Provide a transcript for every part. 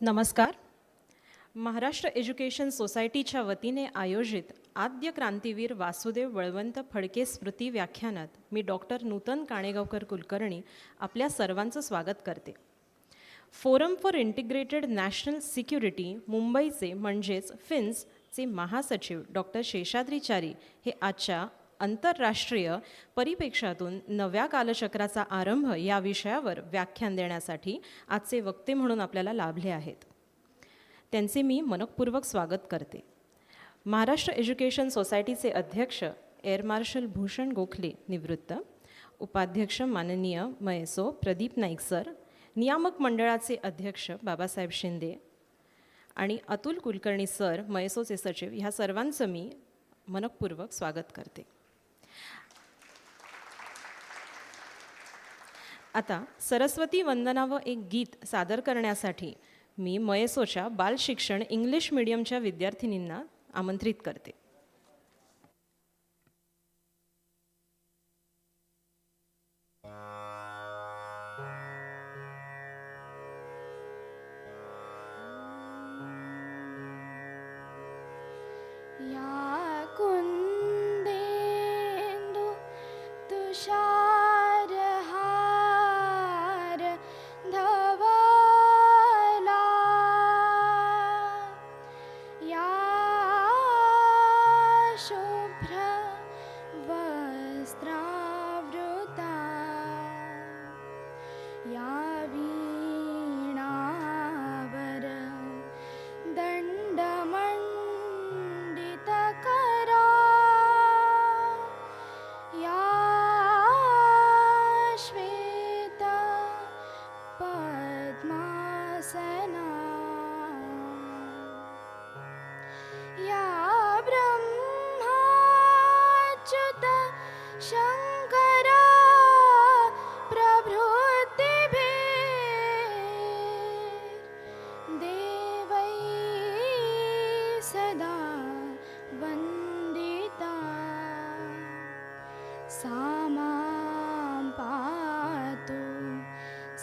नमस्कार. महाराष्ट्र एज्युकेशन सोसायटीच्या वतीने आयोजित आद्य क्रांतीवीर वासुदेव बळवंत फडके स्मृती व्याख्यानात मी डॉक्टर नूतन काणेगावकर कुलकर्णी आपल्या सर्वांचं स्वागत करते. Forum for integrated national security मुंबईचे म्हणजेच फिन्सचे महासचिव डॉक्टर शेषाद्रीचारी हे आजच्या आंतरराष्ट्रीय परिप्रेक्ष्यातून नव्या कालचक्राचा आरंभ या विषयावर व्याख्यान देण्यासाठी आजचे वक्ते म्हणून आपल्याला लाभले आहेत. त्यांचे मी मनपूर्वक स्वागत करते. महाराष्ट्र एज्युकेशन सोसायटीचे अध्यक्ष एअर मार्शल भूषण गोखले निवृत्त, उपाध्यक्ष माननीय मयसो प्रदीप नाईक सर, नियामक मंडळाचे अध्यक्ष बाबासाहेब शिंदे आणि अतुल कुलकर्णी सर मयसोचे सचिव, ह्या सर्वांचं मी मनपूर्वक स्वागत करते. आता सरस्वती वंदना व एक गीत सादर करण्यासाठी मी मयसोच्या बालशिक्षण इंग्लिश मीडियमच्या विद्यार्थिनींना आमंत्रित करते.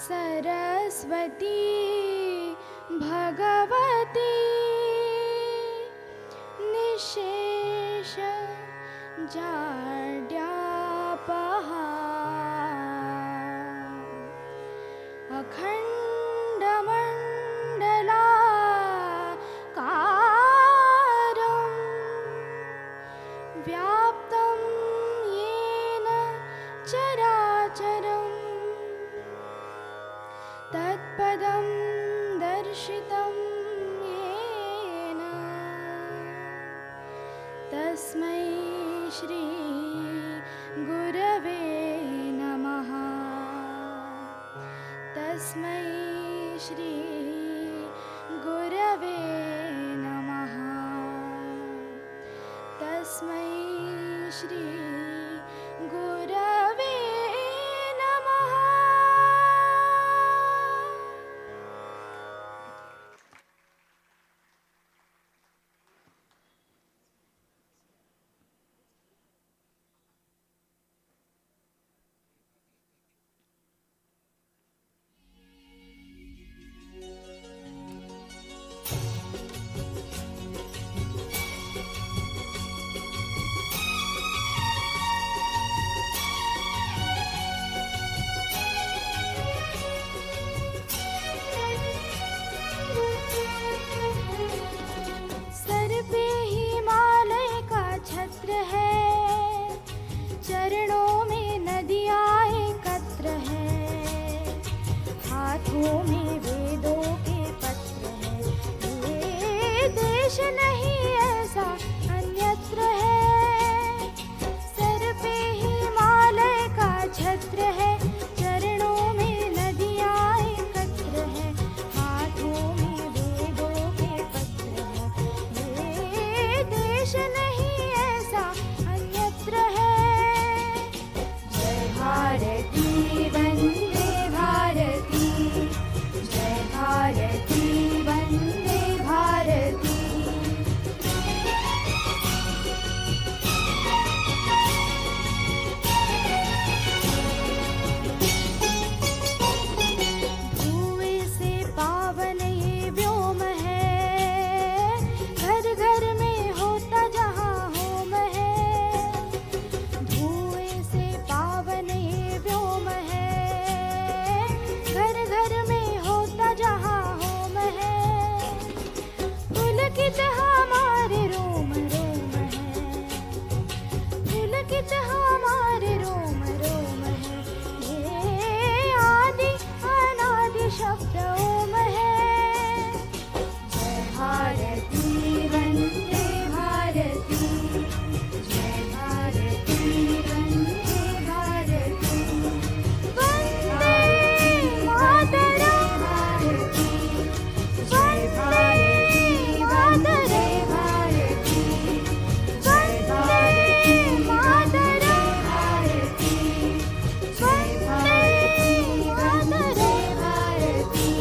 सरस्वती भगवती निशेष जाड्यापहा अखंडमण्डलाकारं व्याप्तं येन चराचरम् तत्पदं दर्शितं येन तस्मै श्री गुरवे नमः. तस्मै श्री गुरवे नमः. तस्मै श्री गुरवे नमः. पुलकित हमारे रोम रोम है, ये आदि अनादि शब्द ओम है। जय भारती वंदे भारती, जय भारती वंदे भारती, वंदे मातरम भारती, जय भारती वंदे भारती, वंदे मातरम भारती, जय भारती वंदे भारती।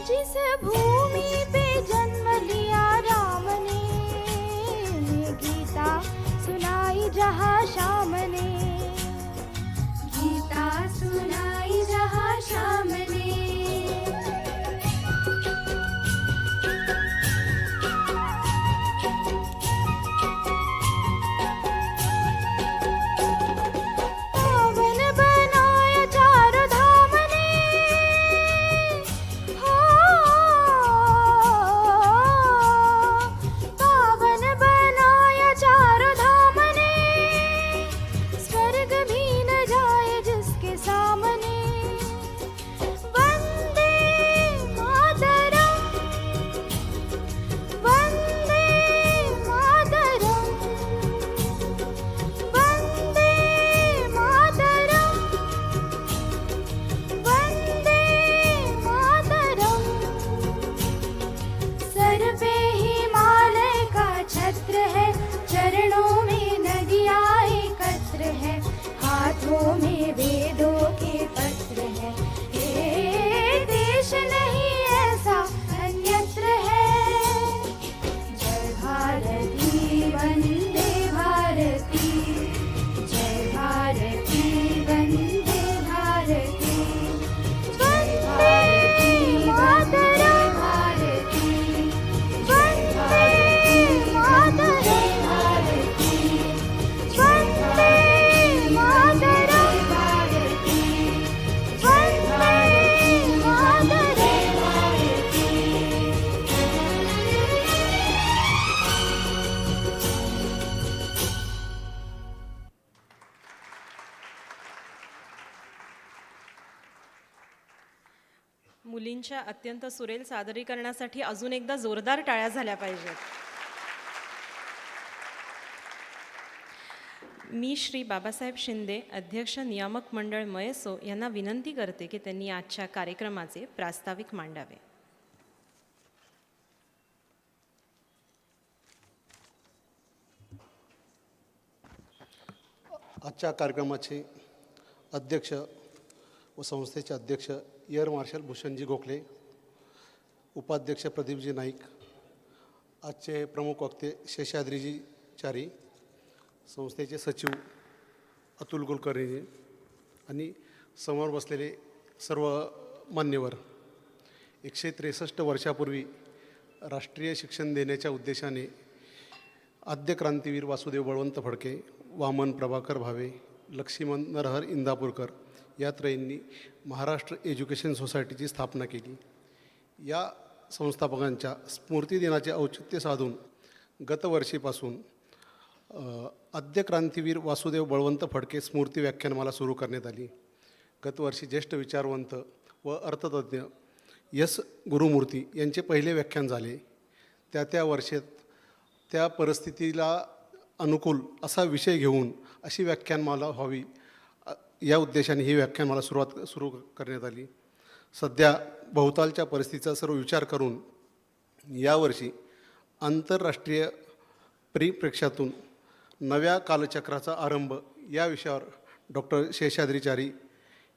जिस भूमि पे जन्म लिया राम ने, गीता सुनाई जहाँ शाम ने, गीता सुनाई जहाँ शाम ने। पावन बनाया चारों धाम ने, हो पावन बनाया चारों धाम ने, स्वर्ग भी न जाए जिसके सामने। वंदे मातरम, वंदे मातरम, वंदे मातरम, वंदे मातरम। सर पे हिमालय का छत्र है, चरणों में नदियाँ एकत्र है, हाथों में वेदों के पत्र है। ये देश नहीं ऐसा अन्यत्र है। जय भारती वंदे भारती, जय भारती वंदे भारती, वंदे मातरम भारती, वंदे मातरम भारती, वंदे मातरम भारती, वंदे मातरम भारती। मुलींच्या अत्यंत सुरेल सादरीकरणासाठी अजून एकदा जोरदार टाळ्या झाल्या पाहिजेत. मी श्री बाबासाहेब शिंदे, अध्यक्ष नियामक मंडळ मयसो यांना विनंती करते की त्यांनी आजच्या कार्यक्रमाचे प्रास्ताविक मांडावे. आजच्या कार्यक्रमाचे अध्यक्ष व संस्थेचे अध्यक्ष एअर मार्शल भूषणजी गोखले, उपाध्यक्ष प्रदीपजी नाईक, आजचे प्रमुख वक्ते शेषाद्रीजी चारी, संस्थेचे सचिव अतुल कुलकर्णी आणि समोर बसलेले सर्व मान्यवर. 163 वर्षापूर्वी राष्ट्रीय शिक्षण देण्याच्या उद्देशाने आद्य क्रांतीवीर वासुदेव बळवंत फडके, वामन प्रभाकर भावे, लक्ष्मण नरहर इंदापूरकर या त्रयींनी महाराष्ट्र एज्युकेशन सोसायटीची स्थापना केली. या संस्थापकांच्या स्मृतिदिनाचे औचित्य साधून गतवर्षीपासून आद्य क्रांतीवीर वासुदेव बळवंत फडके स्मृती व्याख्यानमाला सुरू करण्यात आली. गतवर्षी ज्येष्ठ विचारवंत व अर्थतज्ञ यस गुरुमूर्ती यांचे पहिले व्याख्यान झाले. त्या वर्षात त्या परिस्थितीला अनुकूल असा विषय घेऊन अशी व्याख्यानमाला व्हावी या उद्देशाने ही व्याख्यानमाला सुरू करण्यात आली. सध्या भोवतालच्या परिस्थितीचा सर्व विचार करून यावर्षी आंतरराष्ट्रीय परिप्रेक्ष्यातून नव्या कालचक्राचा आरंभ या विषयावर डॉक्टर शेषाद्रीचारी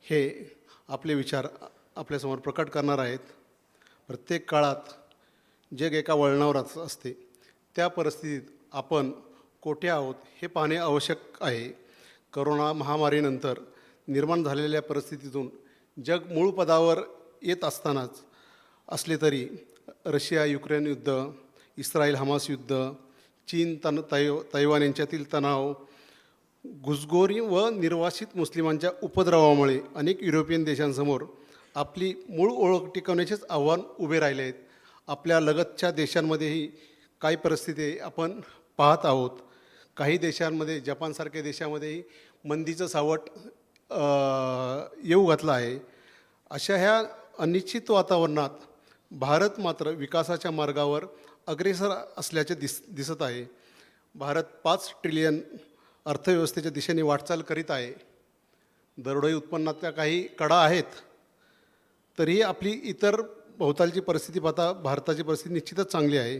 हे आपले विचार आपल्यासमोर प्रकट करणार आहेत. प्रत्येक काळात जग एका वळणावर असते. त्या परिस्थितीत आपण कोठे आहोत हे पाहणे आवश्यक आहे. करोना महामारीनंतर निर्माण झालेल्या परिस्थितीतून जग मूळ पदावर येत असतानाच असले तरी रशिया युक्रेन युद्ध, इस्रायल हमास युद्ध, चीन तैवान यांच्यातील तणाव, घुसखोरी व निर्वासित मुस्लिमांच्या उपद्रवामुळे अनेक युरोपियन देशांसमोर आपली मूळ ओळख टिकवण्याचेच आव्हान उभे राहिले आहेत. आपल्या लगतच्या देशांमध्येही काही परिस्थिती आपण पाहत आहोत. काही देशांमध्ये, जपानसारख्या देशामध्येही मंदीचं सावट येऊ घातलं आहे. अशा ह्या अनिश्चित वातावरणात भारत मात्र विकासाच्या मार्गावर अग्रेसर असल्याचे दिसत आहे. भारत 5 ट्रिलियन अर्थव्यवस्थेच्या दिशेने वाटचाल करीत आहे. दरडोई उत्पन्नातल्या काही कडा आहेत, तरीही आपली इतर भोवतालची परिस्थिती पाहता भारताची परिस्थिती निश्चितच चांगली आहे.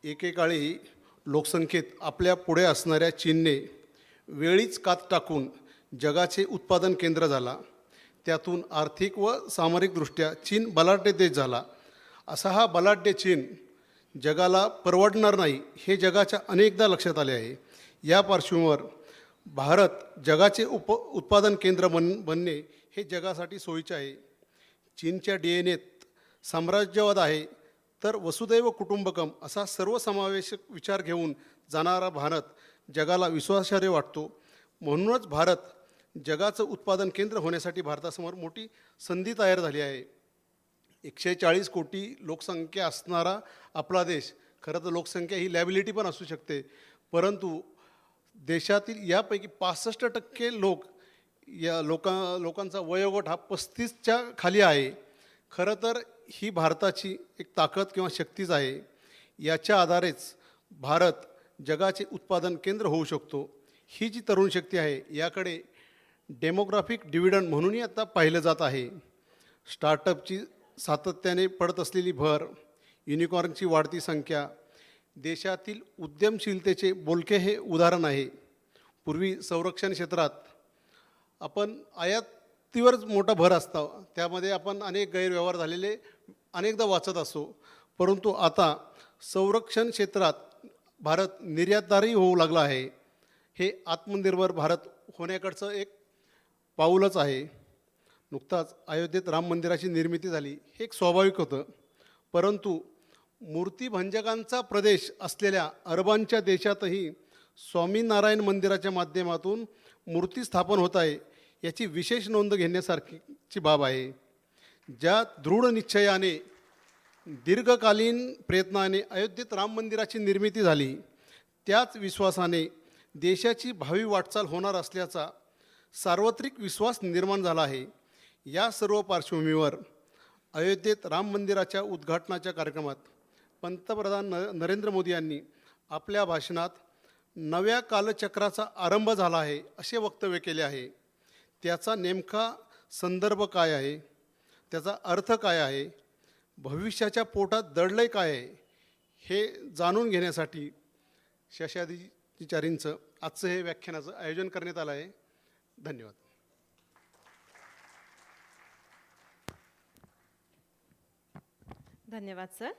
एकेकाळी लोकसंख्येत आपल्या पुढे असणाऱ्या चीनने वेळीच कात टाकून जगाचे उत्पादन केंद्र झाला. त्यातून आर्थिक व सामरिकदृष्ट्या चीन बलाढ्य देश झाला. असा हा बलाढ्य चीन जगाला परवडणार नाही हे जगाच्या अनेकदा लक्षात आले आहे. या पार्श्वभूमीवर भारत जगाचे उत्पादन केंद्र बनणे हे जगासाठी सोयीचे आहे. चीनच्या DNAत साम्राज्यवाद आहे, तर वसुदैव कुटुंबकम असा सर्वसमावेशक विचार घेऊन जाणारा भारत जगाला विश्वासार्ह वाटतो. म्हणूनच भारत जगाचं उत्पादन केंद्र होण्यासाठी भारतासमोर मोठी संधी तयार झाली आहे. 140 कोटी लोकसंख्या असणारा आपला देश, खरं तर लोकसंख्या ही लॅबिलिटी पण असू शकते, परंतु देशातील यापैकी 65% लोकांचा वयोगट हा 35च्या खाली आहे. खरं तर ही भारताची एक ताकद किंवा शक्तीच आहे. याच्या आधारेच भारत जगाचे उत्पादन केंद्र होऊ शकतो. ही जी तरुण शक्ती आहे याकडे डेमोग्राफिक डिव्हिडंड म्हणूनही आता पाहिलं जात आहे. स्टार्टअपची सातत्याने पडत असलेली भर, युनिकॉर्नची वाढती संख्या देशातील उद्यमशीलतेचे बोलके हे उदाहरण आहे. पूर्वी संरक्षण क्षेत्रात आपण आयातीवरच मोठा भर असतो, त्यामध्ये आपण अनेक गैरव्यवहार झालेले अनेकदा वाचत असतो. परंतु आता संरक्षण क्षेत्रात भारत निर्यातदारही होऊ लागला आहे. हे आत्मनिर्भर भारत होण्याकडचं एक पाऊलच आहे. नुकताच अयोध्येत राम मंदिराची निर्मिती झाली, हे एक स्वाभाविक होतं, परंतु मूर्तिभंजकांचा प्रदेश असलेल्या अरबांच्या देशातही स्वामीनारायण मंदिराच्या माध्यमातून मूर्ती स्थापन होत आहे, याची विशेष नोंद घेण्यासारखीची बाब आहे. ज्या दृढ निश्चयाने दीर्घकालीन प्रयत्नाने अयोध्येत राम मंदिराची निर्मिती झाली, त्याच विश्वासाने देशाची भावी वाटचाल होणार असल्याचा सार्वत्रिक विश्वास निर्माण झाला आहे. या सर्व पार्श्वभूमीवर अयोध्येत राम मंदिराच्या उद्घाटनाच्या कार्यक्रमात पंतप्रधान नरेंद्र मोदी यांनी आपल्या भाषणात नव्या कालचक्राचा आरंभ झाला आहे असे वक्तव्य केले आहे. त्याचा नेमका संदर्भ काय आहे, त्याचा अर्थ काय आहे, भविष्याच्या पोटात दडलंय काय आहे, हे जाणून घेण्यासाठी शेषाद्रीचार्यांचं आजचं हे व्याख्यानाचं आयोजन करण्यात आलं आहे. धन्यवाद. धन्यवाद सर.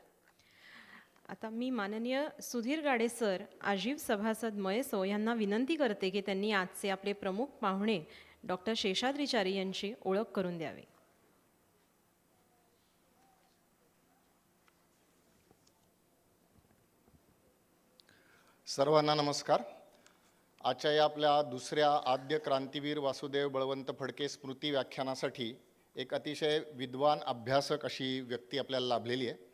आता मी माननीय सुधीर गाडे सर, आजीव सभासद मयसो यांना विनंती करते की त्यांनी आजचे आपले प्रमुख पाहुणे डॉक्टर शेषाद्रीचारी यांची ओळख करून द्यावी. सर्वांना नमस्कार. आजच्या या आपल्या दुसऱ्या आद्य क्रांतीवीर वासुदेव बळवंत फडके स्मृती व्याख्यानासाठी एक अतिशय विद्वान अभ्यासक अशी व्यक्ती आपल्याला लाभलेली आहे.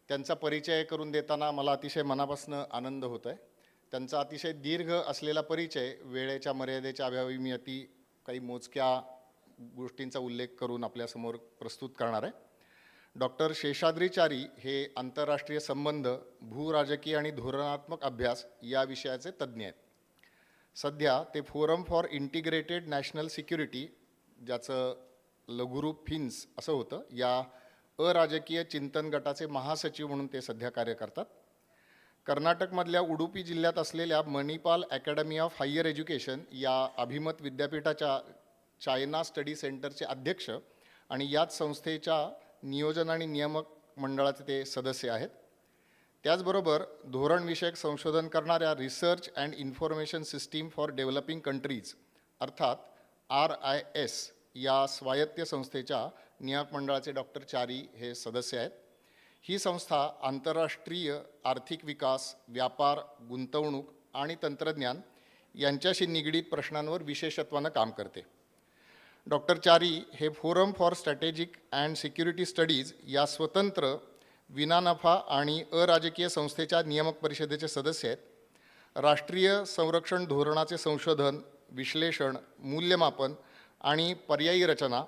त्यांचा परिचय करून देताना मला अतिशय मनापासून आनंद होतो आहे. त्यांचा अतिशय दीर्घ असलेला परिचय वेळेच्या मर्यादेच्या अभावी मी काही मोजक्या गोष्टींचा उल्लेख करून आपल्यासमोर प्रस्तुत करणार आहे. डॉक्टर शेषाद्रीचारी हे आंतरराष्ट्रीय संबंध, भूराजकीय आणि धोरणात्मक अभ्यास या विषयाचे तज्ज्ञ आहेत. सध्या ते forum for integrated national security, ज्याचं लघुरूप फिन्स असं होतं, या अराजकीय चिंतन गटाचे महासचिव म्हणून ते सध्या कार्य करतात. कर्नाटकमधल्या उडुपी जिल्ह्यात असलेल्या Manipal Academy of Higher Education या अभिमत विद्यापीठाच्या चायना स्टडी सेंटरचे अध्यक्ष आणि याच संस्थेच्या नियोजन आणि नियामक मंडळाचे ते सदस्य आहेत. त्याचबरोबर धोरणविषयक संशोधन करणाऱ्या research and information system for developing countries अर्थात RIS या स्वायत्त संस्थेच्या नियामक मंडळाचे डॉक्टर चारी हे सदस्य आहेत. ही संस्था आंतरराष्ट्रीय आर्थिक विकास, व्यापार, गुंतवणूक आणि तंत्रज्ञान यांच्याशी निगडीत प्रश्नांवर विशेषत्वानं काम करते. डॉक्टर चारी हे Forum for Strategic and Security Studies या स्वतंत्र विनानफा आणि अराजकीय संस्थेच्या नियामक परिषदेचे सदस्य आहेत. राष्ट्रीय संरक्षण धोरणाचे संशोधन, विश्लेषण, मूल्यमापन आणि पर्यायी रचना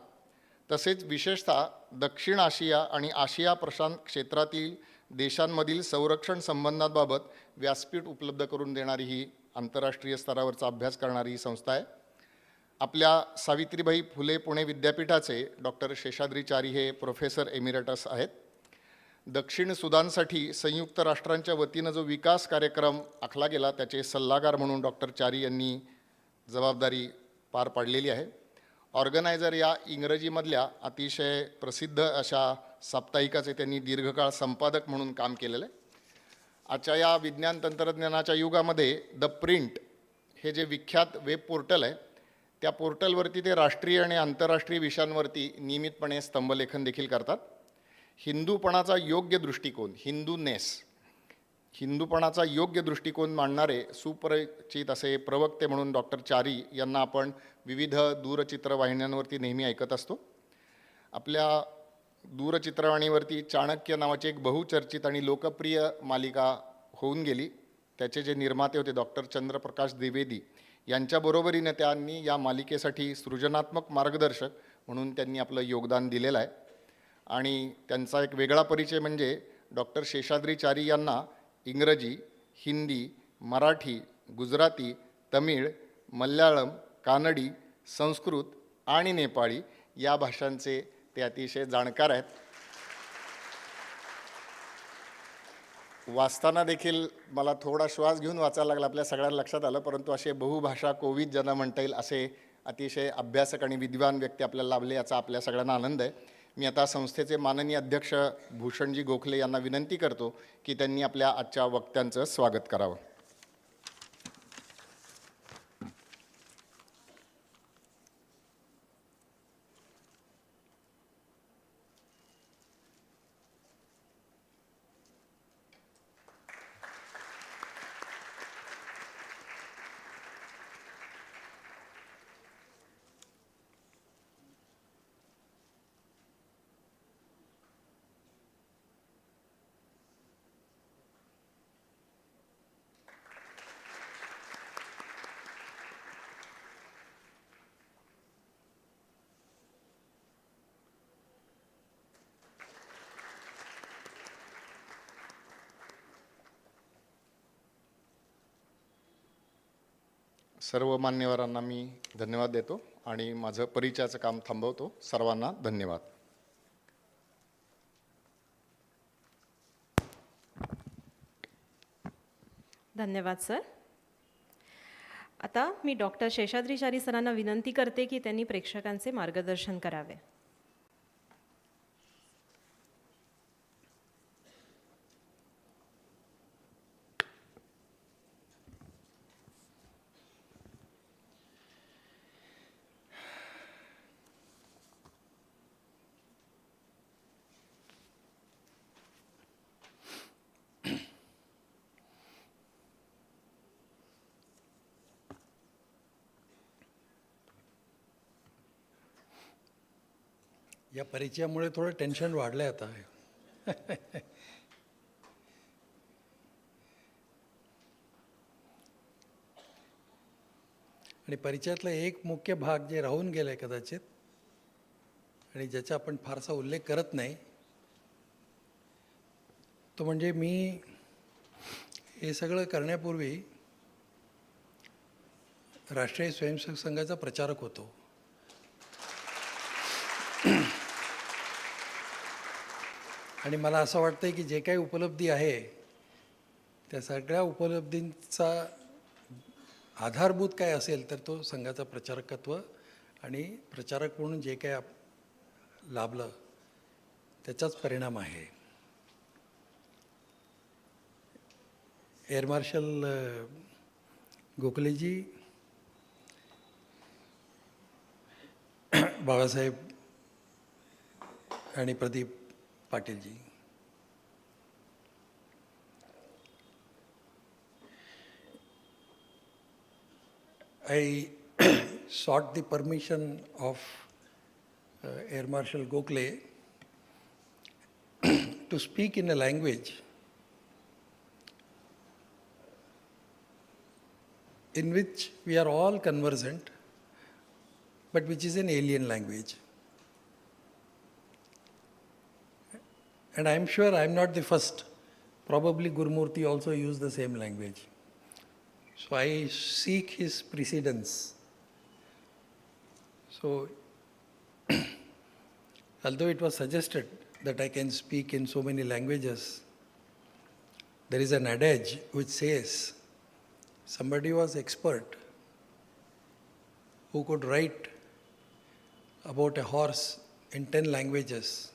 तसेच विशेषतः दक्षिण आशिया आणि आशिया प्रशांत क्षेत्रातील देशांमधील संरक्षण संबंधांबाबत व्यासपीठ उपलब्ध करून देणारी ही आंतरराष्ट्रीय स्तरावरचा अभ्यास करणारी ही संस्था आहे. आपल्या सावित्रीबाई फुले पुणे विद्यापीठाचे डॉक्टर शेषाद्री चारी हे प्रोफेसर एमिरेटस आहेत. दक्षिण सुदानसाठी संयुक्त राष्ट्रांच्या वतीनं जो विकास कार्यक्रम आखला गेला त्याचे सल्लागार म्हणून डॉक्टर चारी यांनी जबाबदारी पार पाडलेली आहे. ऑर्गनायझर या इंग्रजीमधल्या अतिशय प्रसिद्ध अशा साप्ताहिकाचे त्यांनी दीर्घकाळ संपादक म्हणून काम केलेलं आहे. आजच्या या विज्ञान तंत्रज्ञानाच्या युगामध्ये द प्रिंट हे जे विख्यात वेब पोर्टल आहे त्या पोर्टलवरती ते राष्ट्रीय आणि आंतरराष्ट्रीय विषयांवरती नियमितपणे स्तंभलेखन देखील करतात. हिंदूपणाचा योग्य दृष्टिकोन, हिंदूपणाचा योग्य दृष्टिकोन मांडणारे सुपरिचित असे प्रवक्ते म्हणून डॉक्टर चारी यांना आपण विविध दूरचित्रवाहिन्यांवरती नेहमी ऐकत असतो. आपल्या दूरचित्रवाणीवरती चाणक्य नावाची एक बहुचर्चित आणि लोकप्रिय मालिका होऊन गेली. त्याचे जे निर्माते होते डॉक्टर चंद्रप्रकाश द्विवेदी यांच्याबरोबरीने त्यांनी या मालिकेसाठी सृजनात्मक मार्गदर्शक म्हणून त्यांनी आपलं योगदान दिलेलं आहे. आणि त्यांचा एक वेगळा परिचय म्हणजे डॉक्टर शेषाद्री चारी यांना इंग्रजी, हिंदी, मराठी, गुजराती, तमिळ, मल्याळम, कानडी, संस्कृत आणि नेपाळी या भाषांचे ते अतिशय जाणकार आहेत. वाचताना देखील मला थोडा श्वास घेऊन वाचायला लागला, आपल्या सगळ्यांना लक्षात आलं. परंतु असे बहुभाषा कोविद ज्यांना म्हणता येईल असे अतिशय अभ्यासक आणि विद्वान व्यक्ती आपल्याला लाभले याचा आपल्या सगळ्यांना आनंद आहे. मी आता संस्थेचे माननीय अध्यक्ष भूषणजी गोखले यांना विनंती करतो की त्यांनी आपल्या आजच्या वक्त्यांचं स्वागत करावं. सर्व मान्यवरांना मी धन्यवाद देतो आणि माझं परिचयाचं काम थांबवतो. सर्वांना धन्यवाद. धन्यवाद सर. आता मी डॉक्टर शेषाद्री चारी सरांना विनंती करते की त्यांनी प्रेक्षकांचे मार्गदर्शन करावे. या परिचयामुळे थोडं टेन्शन वाढलं आहे आता. आणि परिचयातला एक मुख्य भाग जे राहून गेला आहे कदाचित आणि ज्याचा आपण फारसा उल्लेख करत नाही तो म्हणजे मी हे सगळं करण्यापूर्वी राष्ट्रीय स्वयंसेवक संघाचा प्रचारक होतो. आणि मला असं वाटतं की जे काही उपलब्धी आहे त्या सगळ्या उपलब्धींचा आधारभूत काय असेल तर तो संघाचा प्रचारकत्व आणि प्रचारक म्हणून जे काय लाभलं त्याचाच परिणाम आहे. एअर मार्शल गोखलेजी, बाळासाहेब आणि प्रदीप पाटीलजी, I sought the permission of Air Marshal Gokhale to speak in a language in which we are all conversant, but which is an alien language. And I am sure I am not the first. Probably Gurumurthy also used the same language. So I seek his precedence. So, although it was suggested that I can speak in so many languages, there is an adage which says, somebody was expert who could write about a horse in 10 languages,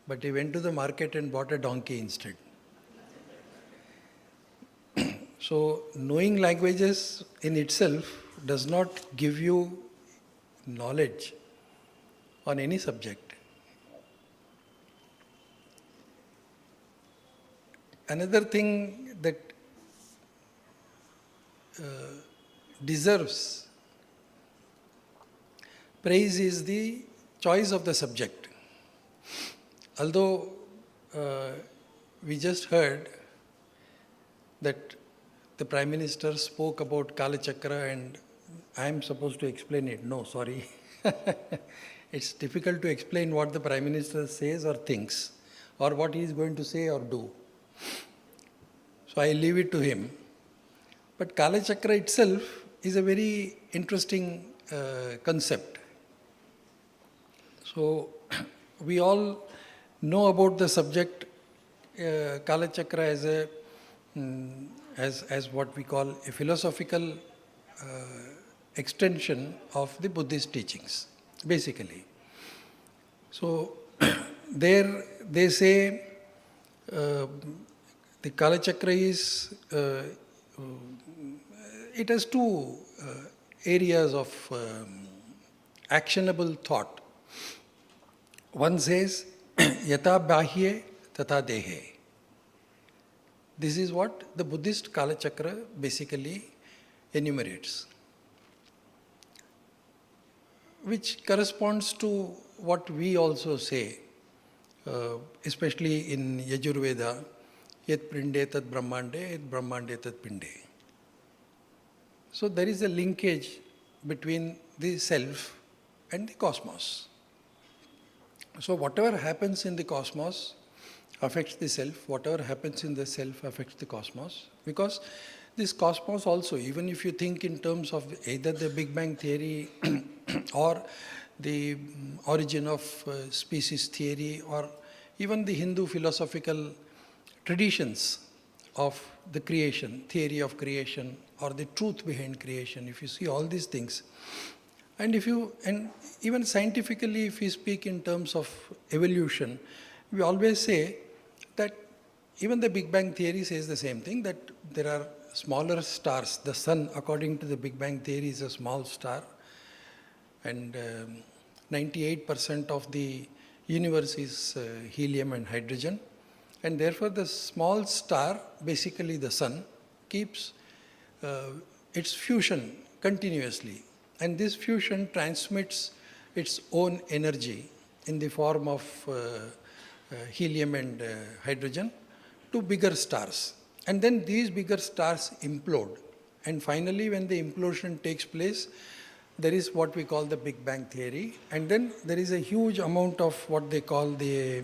but he went to the market and bought a donkey instead. So, knowing languages in itself does not give you knowledge on any subject. Another thing that deserves praise is the choice of the subject. Although we just heard that the Prime Minister spoke about Kala Chakra and I am supposed to explain it. No, sorry. It's difficult to explain what the Prime Minister says or thinks or what he is going to say or do. So I leave it to him. But Kala Chakra itself is a very interesting concept. So we all know about the subject Kala Chakra as what we call a philosophical extension of the Buddhist teachings, basically. So there they say the Kala Chakra is, it has two areas of actionable thought. One says, Yata Bahye Tata Dehe. This is what the Buddhist Kala Chakra basically enumerates, which corresponds to what we also say, especially in Yajurveda, Yat Prinde Tat Brahmande, Yat Brahmande Tat Pinde. So there is a linkage between the self and the cosmos. So whatever happens in the cosmos affects the self, whatever happens in the self affects the cosmos, because this cosmos also, even if you think in terms of either the Big Bang theory or the origin of species theory or even the Hindu philosophical traditions of the creation, theory of creation or the truth behind creation, if you see all these things, and even scientifically if we speak in terms of evolution, we always say that even the Big Bang theory says the same thing, that there are smaller stars. The sun, according to the Big Bang theory, is a small star, and 98% of the universe is helium and hydrogen, and therefore the small star, basically the sun, keeps its fusion continuously, and this fusion transmits its own energy in the form of helium and hydrogen to bigger stars. And then these bigger stars implode. And finally, when the implosion takes place, there is what we call the Big Bang theory. And then there is a huge amount of what they call the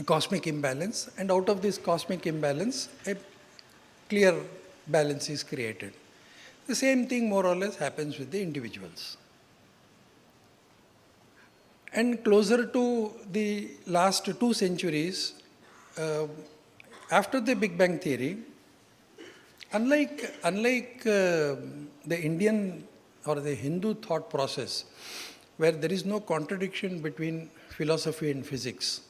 cosmic imbalance. And out of this cosmic imbalance, a clear balance is created. The same thing more or less happens with the individuals. And closer to the last 2 centuries, after the Big Bang theory, unlike the Indian or the Hindu thought process, where there is no contradiction between philosophy and physics,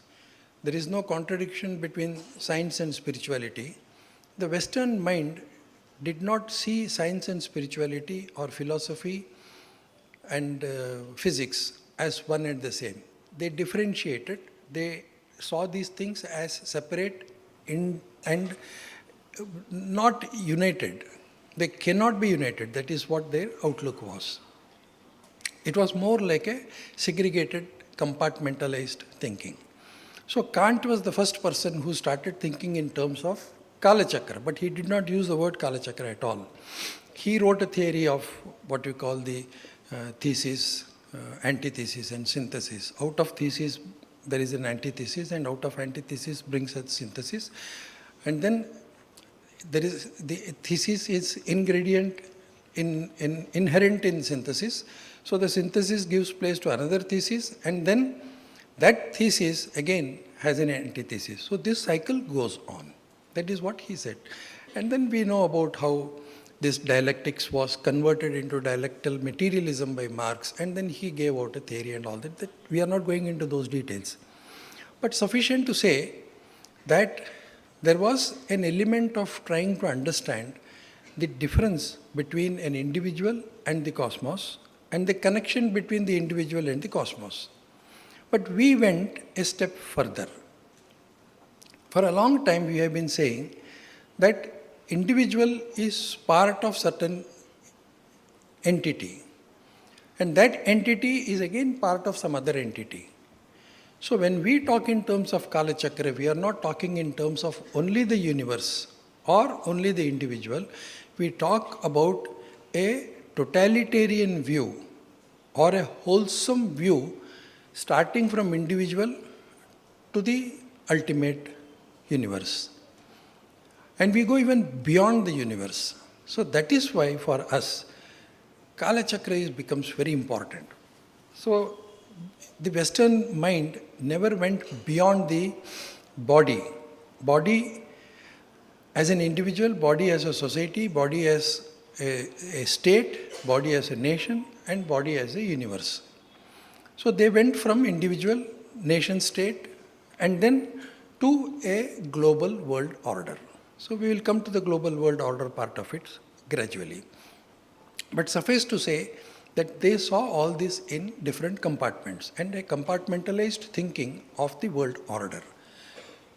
there is no contradiction between science and spirituality, the Western mind did not see science and spirituality or philosophy and physics as one and the same. They differentiated, they saw these things as separate and not united. They cannot be united. That is what their outlook was. It was more like a segregated, compartmentalized thinking. So Kant was the first person who started thinking in terms of Kalachakra, but he did not use the word Kalachakra at all. He wrote a theory of what we call the thesis, antithesis and synthesis. Out of thesis there is an antithesis, and out of antithesis brings a synthesis. And then there is the thesis is inherent in synthesis. So the synthesis gives place to another thesis, and then that thesis again has an antithesis. So this cycle goes on. That is what he said. And then we know about how this dialectics was converted into dialectal materialism by Marx, and then he gave out a theory and all that we are not going into those details. But sufficient to say that there was an element of trying to understand the difference between an individual and the cosmos, and the connection between the individual and the cosmos. But we went a step further. For a long time we have been saying that individual is part of certain entity, and that entity is again part of some other entity. So when we talk in terms of Kala Chakra, we are not talking in terms of only the universe or only the individual. We talk about a totalitarian view or a wholesome view starting from individual to the ultimate universe. And we go even beyond the universe. So that is why for us, Kala Chakra becomes very important. So the Western mind never went beyond the body. Body as an individual, body as a society, body as a state, body as a nation, and body as a universe. So they went from individual, nation state, and then to a global world order. So we will come to the global world order part of it gradually. But suffice to say that they saw all this in different compartments and a compartmentalized thinking of the world order.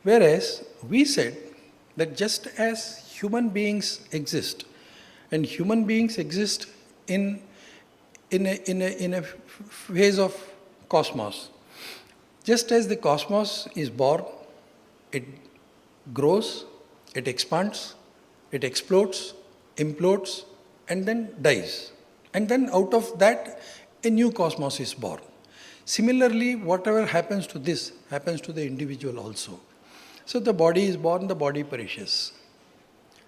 Whereas we said that just as human beings exist, and human beings exist in a phase of cosmos, just as the cosmos is born, it grows, it expands, it explodes, implodes, and then dies. And then out of that, a new cosmos is born. Similarly, whatever happens to this happens to the individual also. So the body is born, the body perishes.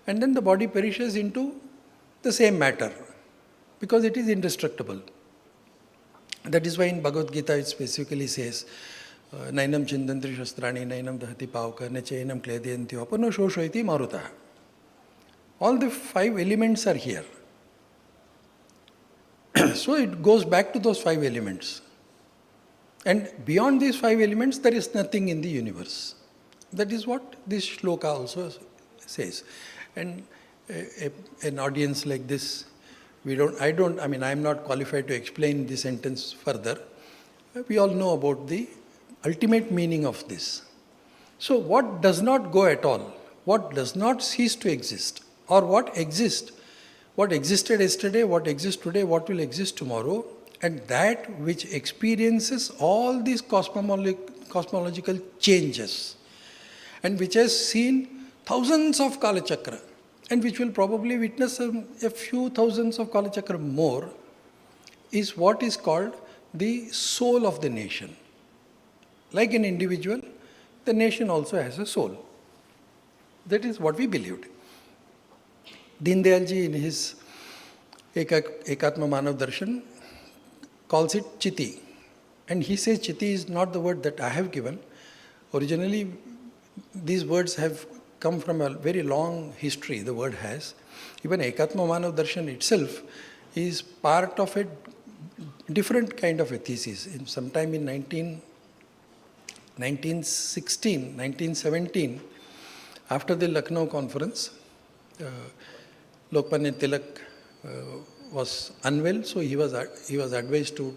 And then the body perishes into the same matter because it is indestructible. That is why in Bhagavad Gita it specifically says, Nainam chindantri shastrani, nainam dahati pavka, nachainam klediyantyo, apano shoshoiti maruta. All the 5 elements are here. So it goes back to those 5 elements. And beyond these 5 elements, there is nothing in the universe. That is what this shloka also says. And an audience like this, I am not qualified to explain the sentence further. We all know about the ultimate meaning of this. So what does not go at all, what does not cease to exist, or what exists, what existed yesterday, what exists today, what will exist tomorrow, and that which experiences all these cosmological changes, and which has seen thousands of Kala Chakra, and which will probably witness a few thousands of Kala Chakra more, is what is called the soul of the nation. Like an individual, the nation also has a soul. That is what we believed. Deen Dayal ji in his Ekatma Manav Darshan calls it Chiti. And he says Chiti is not the word that I have given. Originally, these words have come from a very long history, the word has. Even Ekatma Manav Darshan itself is part of a different kind of a thesis. Sometime in 1916, 1917, after the Lucknow conference, Lokmanya Tilak was unwell, so he was advised to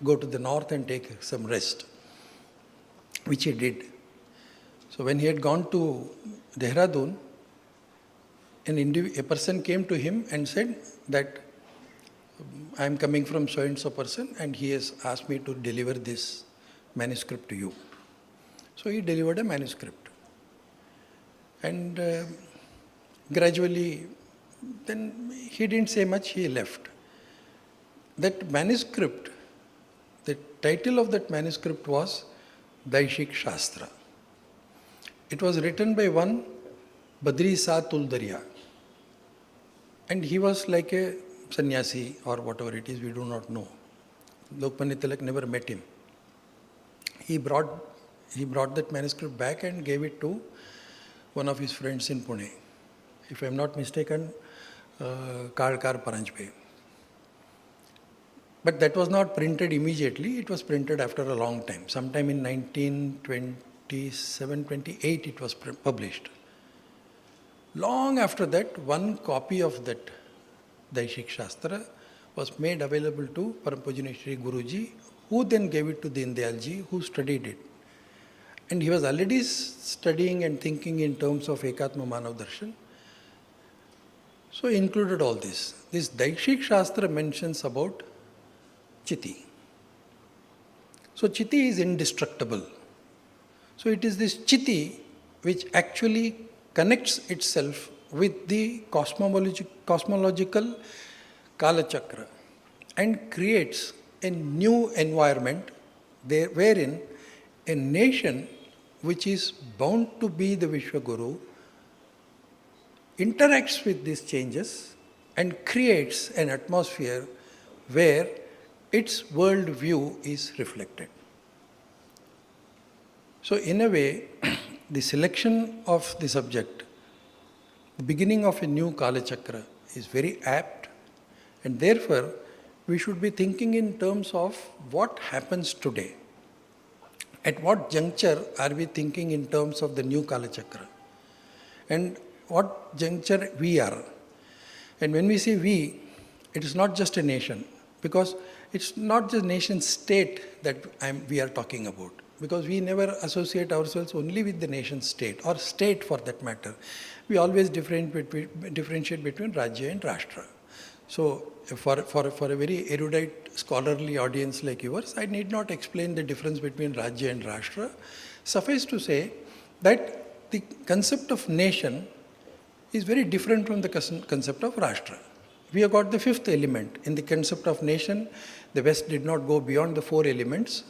go to the north and take some rest, which he did. So when he had gone to Dehradun, a person came to him and said that I am coming from so and so person and he has asked me to deliver this manuscript to you. So he delivered a manuscript. And gradually, then he didn't say much, he left. That manuscript, the title of that manuscript was Daishik Shastra. It was written by one Badri Sa Tuldaria. And he was like a sannyasi or whatever it is, we do not know. Lokmanya Tilak never met him. He brought that manuscript back and gave it to one of his friends in Pune. If I am not mistaken, Kalkar Paranjpe. But that was not printed immediately, it was printed after a long time. Sometime in 1927-28 it was published. Long after that, one copy of that Daishik Shastra was made available to Parampujani Shri Guruji, who then gave it to Deen Dayalji, who studied it. And he was already studying and thinking in terms of Ekatma Manav Darshan. So he included all this. This Daishik Shastra mentions about Chiti. So Chiti is indestructible. So it is this Chiti which actually connects itself with the cosmological Kala Chakra and creates a new environment there, wherein a nation which is bound to be the Vishwaguru interacts with these changes and creates an atmosphere where its world view is reflected. So in a way, the selection of the subject, the beginning of a new Kala Chakra is very apt, and therefore we should be thinking in terms of what happens today. At what juncture are we thinking in terms of the new Kala Chakra? And what juncture we are? And when we say we, it is not just a nation, because it's not just nation state that we are talking about. Because we never associate ourselves only with the nation state, or state for that matter. We always differentiate between Rajya and Rashtra. So for a very erudite scholarly audience like yours, I need not explain the difference between Rajya and Rashtra. Suffice to say that the concept of nation is very different from the concept of Rashtra. We have got the fifth element. In the concept of nation, the West did not go beyond the four elements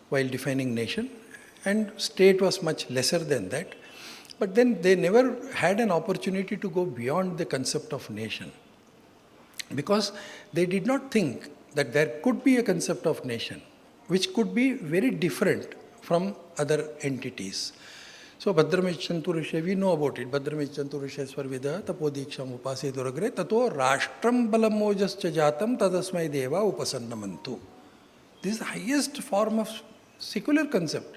while defining nation, and state was much lesser than that. But then they never had an opportunity to go beyond the concept of nation, because they did not think that there could be a concept of nation which could be very different from other entities. So Bhadramechanturushe, we know about it. Bhadramechanturushe Svarvida Tapodiksham Upase Duragre Tato Rashtram Balamojas Jatam Tadasmai Deva Upasannamantu. This is the highest form of secular concept.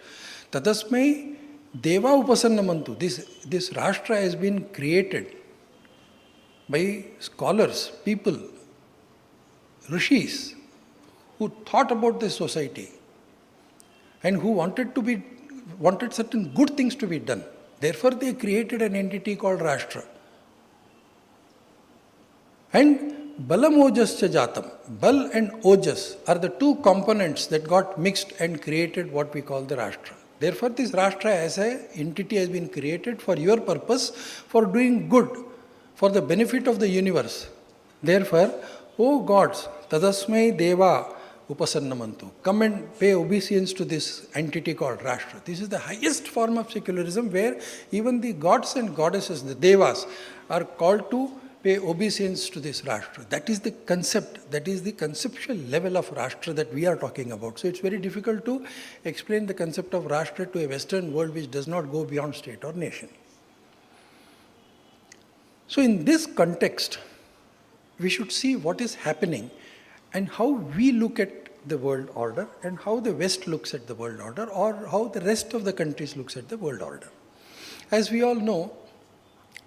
Tadasmai Deva Upasannamantu. This Rashtra has been created by scholars, people, rishis, who thought about this society and who wanted certain good things to be done. Therefore, they created an entity called Rashtra. And Balam Ojascha Jatam, Bal and Ojas are the two components that got mixed and created what we call the Rashtra. Therefore, this Rashtra as an entity has been created for your purpose, for doing good, for the benefit of the universe. Therefore, O gods, Tadasmai Deva Upasannamantu, come and pay obeisance to this entity called Rashtra. This is the highest form of secularism, where even the gods and goddesses, the Devas, are called to pay obeisance to this Rashtra. That is the concept, that is the conceptual level of Rashtra that we are talking about. So it's very difficult to explain the concept of Rashtra to a Western world which does not go beyond state or nation. So in this context, we should see what is happening and how we look at the world order and how the West looks at the world order, or how the rest of the countries looks at the world order. As we all know,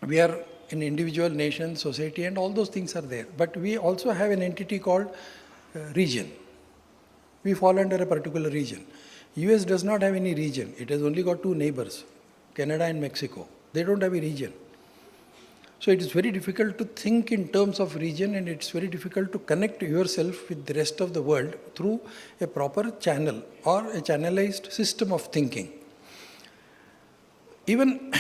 we are an individual nation, society, and all those things are there. But we also have an entity called region. We fall under a particular region. US does not have any region. It has only got two neighbors, Canada and Mexico. They don't have a region. So it is very difficult to think in terms of region, and it's very difficult to connect yourself with the rest of the world through a proper channel or a channelized system of thinking. Even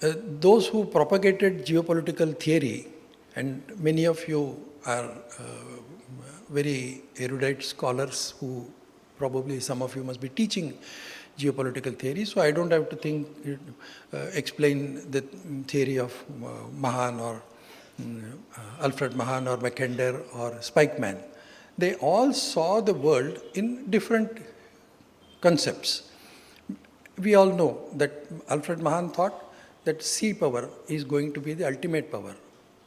those who propagated geopolitical theory, and many of you are very erudite scholars who probably some of you must be teaching geopolitical theory, so I don't have to explain the theory of Mahan or Alfred Mahan or Mackinder or Spikeman. They all saw the world in different concepts. We all know that Alfred Mahan thought that sea power is going to be the ultimate power.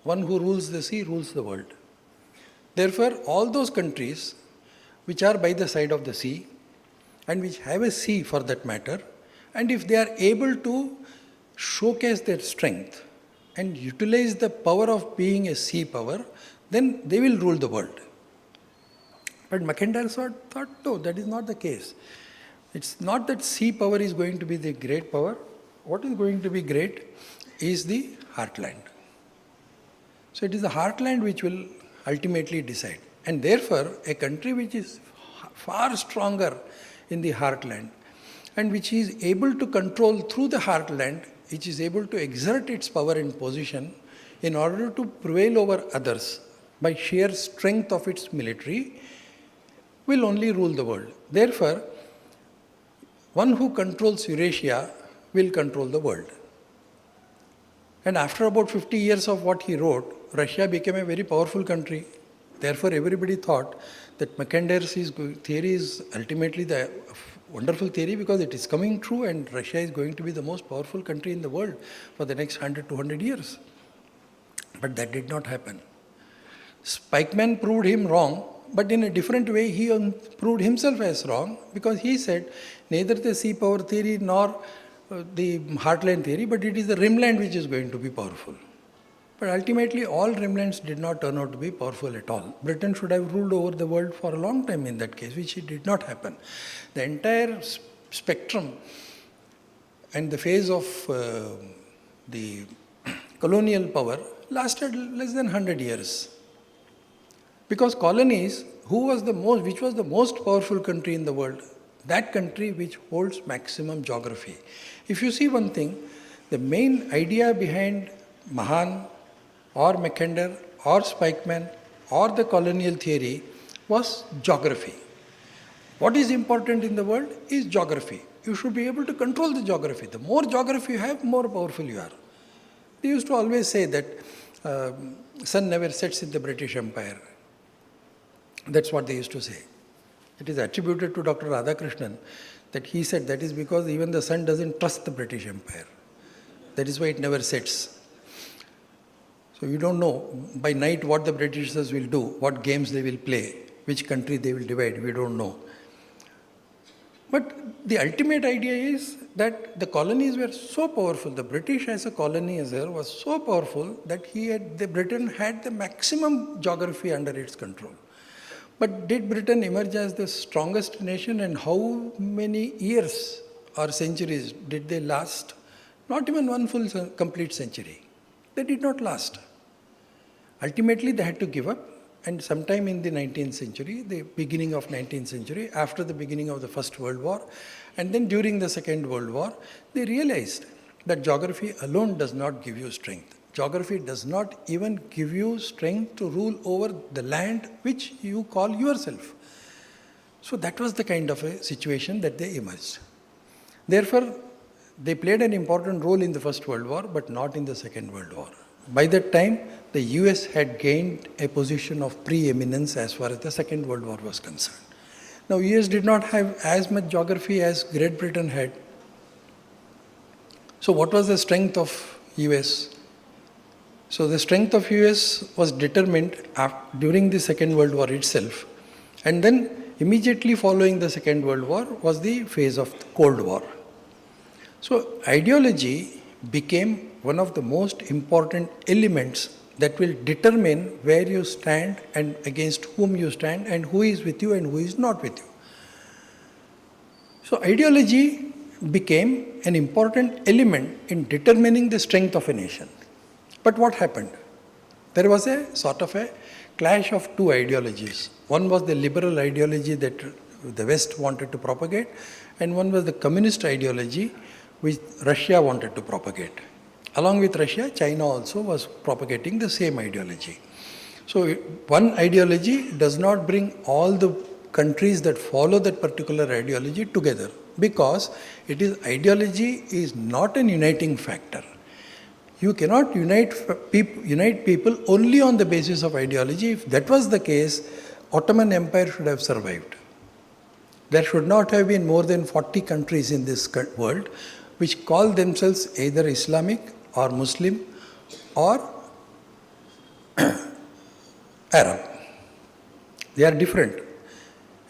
One who rules the sea rules the world. Therefore, all those countries which are by the side of the sea and which have a sea for that matter, and if they are able to showcase their strength and utilize the power of being a sea power, then they will rule the world. But Mackinder thought, no, that is not the case. It's not that sea power is going to be the great power. What is going to be great is the heartland. So it is the heartland which will ultimately decide. And therefore, a country which is far stronger in the heartland and which is able to control through the heartland, which is able to exert its power and position in order to prevail over others by sheer strength of its military, will only rule the world. Therefore, one who controls Eurasia will control the world. And after about 50 years of what he wrote, Russia became a very powerful country. Therefore, everybody thought that Mackinder's theory is ultimately the wonderful theory because it is coming true, and Russia is going to be the most powerful country in the world for the next 100, 200 years. But that did not happen. Spikeman proved him wrong, but in a different way he proved himself as wrong, because he said neither the sea power theory nor the heartland theory, but it is the rimland which is going to be powerful. But ultimately all rimlands did not turn out to be powerful at all. Britain should have ruled over the world for a long time in that case, which it did not happen. The entire spectrum and the phase of the colonial power lasted less than 100 years. Because colonies, which was the most powerful country in the world? That country which holds maximum geography. If you see one thing, the main idea behind Mahan or Mackinder or Spikeman or the colonial theory was geography. What is important in the world is geography. You should be able to control the geography. The more geography you have, more powerful you are. They used to always say that sun never sets in the British Empire. That's what they used to say. It is attributed to Dr. Radhakrishnan that he said that is because even the sun doesn't trust the British Empire. That is why it never sets. So you don't know by night what the Britishers will do, what games they will play, which country they will divide, we don't know. But the ultimate idea is that the colonies were so powerful, the British as a colonizer was so powerful that Britain had the maximum geography under its control. But did Britain emerge as the strongest nation, and how many years or centuries did they last? Not even one full complete century. They did not last. Ultimately, they had to give up, and sometime in the 19th century, the beginning of 19th century, after the beginning of the First World War, and then during the Second World War, they realized that geography alone does not give you strength. Geography does not even give you strength to rule over the land which you call yourself. So that was the kind of a situation that they emerged. Therefore, they played an important role in the First World War, but not in the Second World War. By that time, the US had gained a position of preeminence as far as the Second World War was concerned. Now, US did not have as much geography as Great Britain had. So what was the strength of US? So the strength of US was determined during the Second World War itself, and then immediately following the Second World War was the phase of the Cold War. So ideology became one of the most important elements that will determine where you stand and against whom you stand and who is with you and who is not with you. So ideology became an important element in determining the strength of a nation. But what happened? There was a sort of a clash of two ideologies. One was the liberal ideology that the West wanted to propagate, and one was the communist ideology which Russia wanted to propagate. Along with Russia, China also was propagating the same ideology. So one ideology does not bring all the countries that follow that particular ideology together, because ideology is not an uniting factor. You cannot unite people only on the basis of ideology. If that was the case, Ottoman Empire should have survived. There should not have been more than 40 countries in this world which call themselves either Islamic or Muslim or Arab. They are different.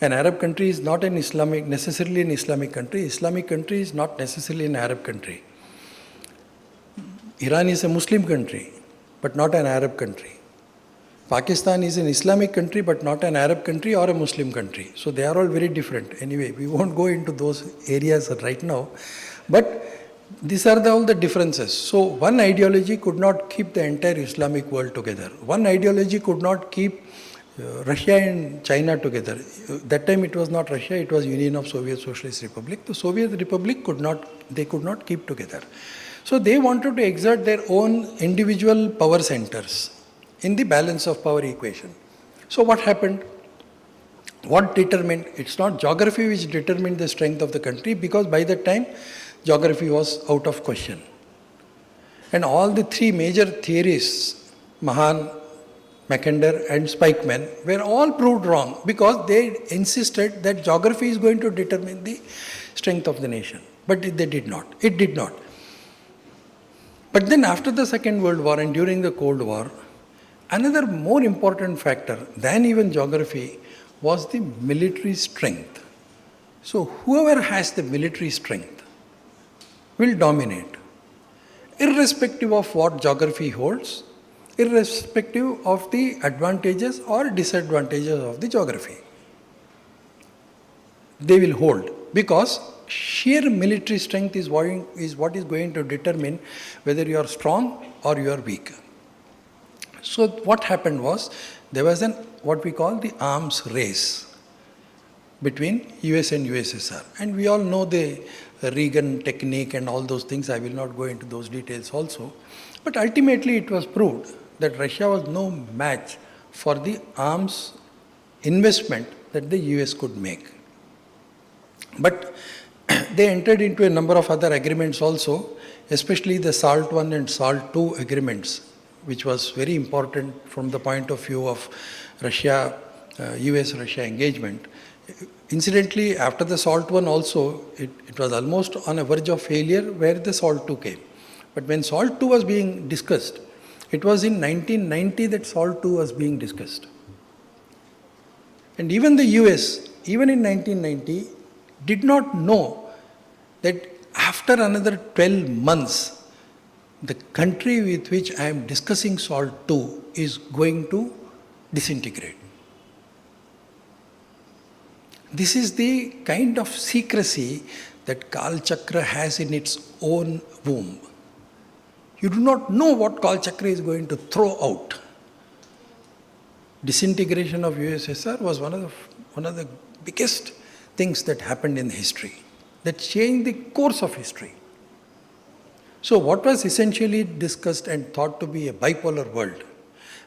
An Arab country is not necessarily an Islamic country. Islamic country is not necessarily an Arab country. Iran is a Muslim country, but not an Arab country. Pakistan is an Islamic country, but not an Arab country or a Muslim country. So they are all very different. Anyway, we won't go into those areas right now. But these are all the differences. So one ideology could not keep the entire Islamic world together. One ideology could not keep Russia and China together. That time it was not Russia, it was Union of Soviet Socialist Republic. The Soviet Republic could not keep together. So they wanted to exert their own individual power centers in the balance of power equation. So what happened? What determined? It's not geography which determined the strength of the country, because by that time geography was out of question. And all the three major theorists, Mahan, Mackinder and Spikeman, were all proved wrong, because they insisted that geography is going to determine the strength of the nation. But they did not. It did not. But then after the Second World War and during the Cold War, another more important factor than even geography was the military strength. So whoever has the military strength will dominate, irrespective of what geography holds, irrespective of the advantages or disadvantages of the geography. They will hold, because sheer military strength is what is going to determine whether you are strong or you are weak. So what happened was, there was what we call the arms race between US and USSR. And we all know the Reagan technique and all those things. I will not go into those details also. But ultimately it was proved that Russia was no match for the arms investment that the US could make. But they entered into a number of other agreements also, especially the SALT I and SALT II agreements, which was very important from the point of view of US-Russia engagement. Incidentally, after the SALT I also, it was almost on a verge of failure where the SALT II came. But when SALT II was being discussed, it was in 1990 that SALT II was being discussed. And even the US, even in 1990, did not know that after another 12 months, the country with which I am discussing SALT II is going to disintegrate. This is the kind of secrecy that Kal Chakra has in its own womb. You do not know what Kal Chakra is going to throw out. Disintegration of USSR was one of the biggest things that happened in history, that changed the course of history. So what was essentially discussed and thought to be a bipolar world,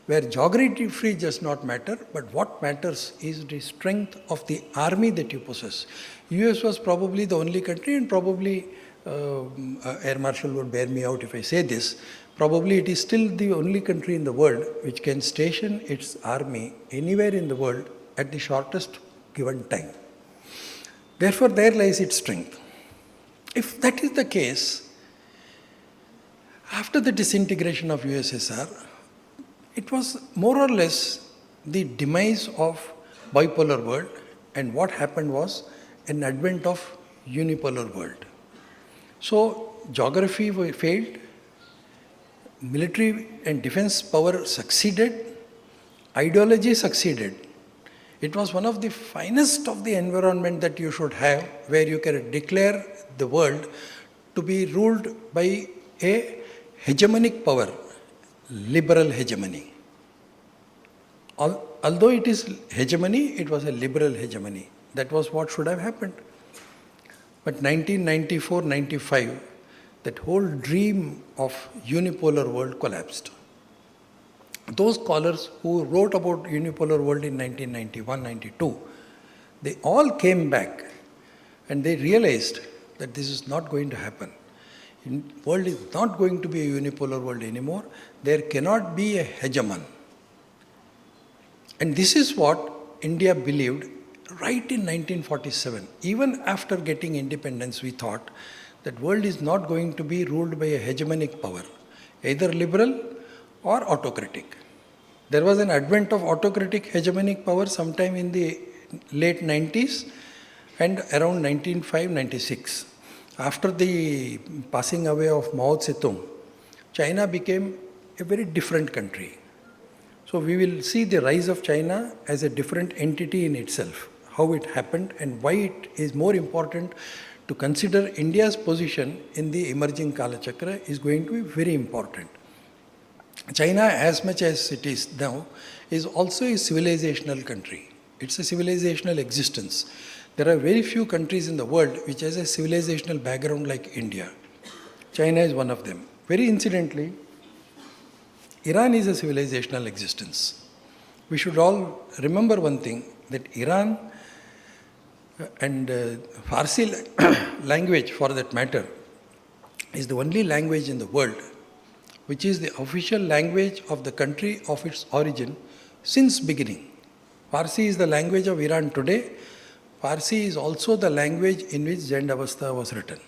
where geography does not matter, but what matters is the strength of the army that you possess. US was probably the only country, and probably Air Marshal would bear me out if I say this, probably it is still the only country in the world which can station its army anywhere in the world at the shortest given time. Therefore, there lies its strength. If that is the case, after the disintegration of USSR, it was more or less the demise of bipolar world, and what happened was an advent of unipolar world. So geography failed, military and defense power succeeded, ideology succeeded. It was one of the finest of the environment that you should have, where you can declare the world to be ruled by a hegemonic power, liberal hegemony. Although it is hegemony, it was a liberal hegemony. That was what should have happened. But 1994-95, that whole dream of unipolar world collapsed. Those scholars who wrote about unipolar world in 1991-92, they all came back and they realized that this is not going to happen. The world is not going to be a unipolar world anymore. There cannot be a hegemon. And this is what India believed right in 1947. Even after getting independence, we thought that world is not going to be ruled by a hegemonic power, either liberal or autocratic. There was an advent of autocratic hegemonic power sometime in the late 90s and around 1995-96. After the passing away of Mao Zedong, China became a very different country. So we will see the rise of China as a different entity in itself, how it happened and why it is more important to consider India's position in the emerging Kalachakra is going to be very important. China, as much as it is now, is also a civilizational country. It's a civilizational existence. There are very few countries in the world which has a civilizational background like India. China is one of them. Very incidentally, Iran is a civilizational existence. We should all remember one thing, that Iran and Farsi language for that matter is the only language in the world which is the official language of the country of its origin since beginning. Farsi is the language of Iran today. Farsi is also the language in which Zend-Avastha was written.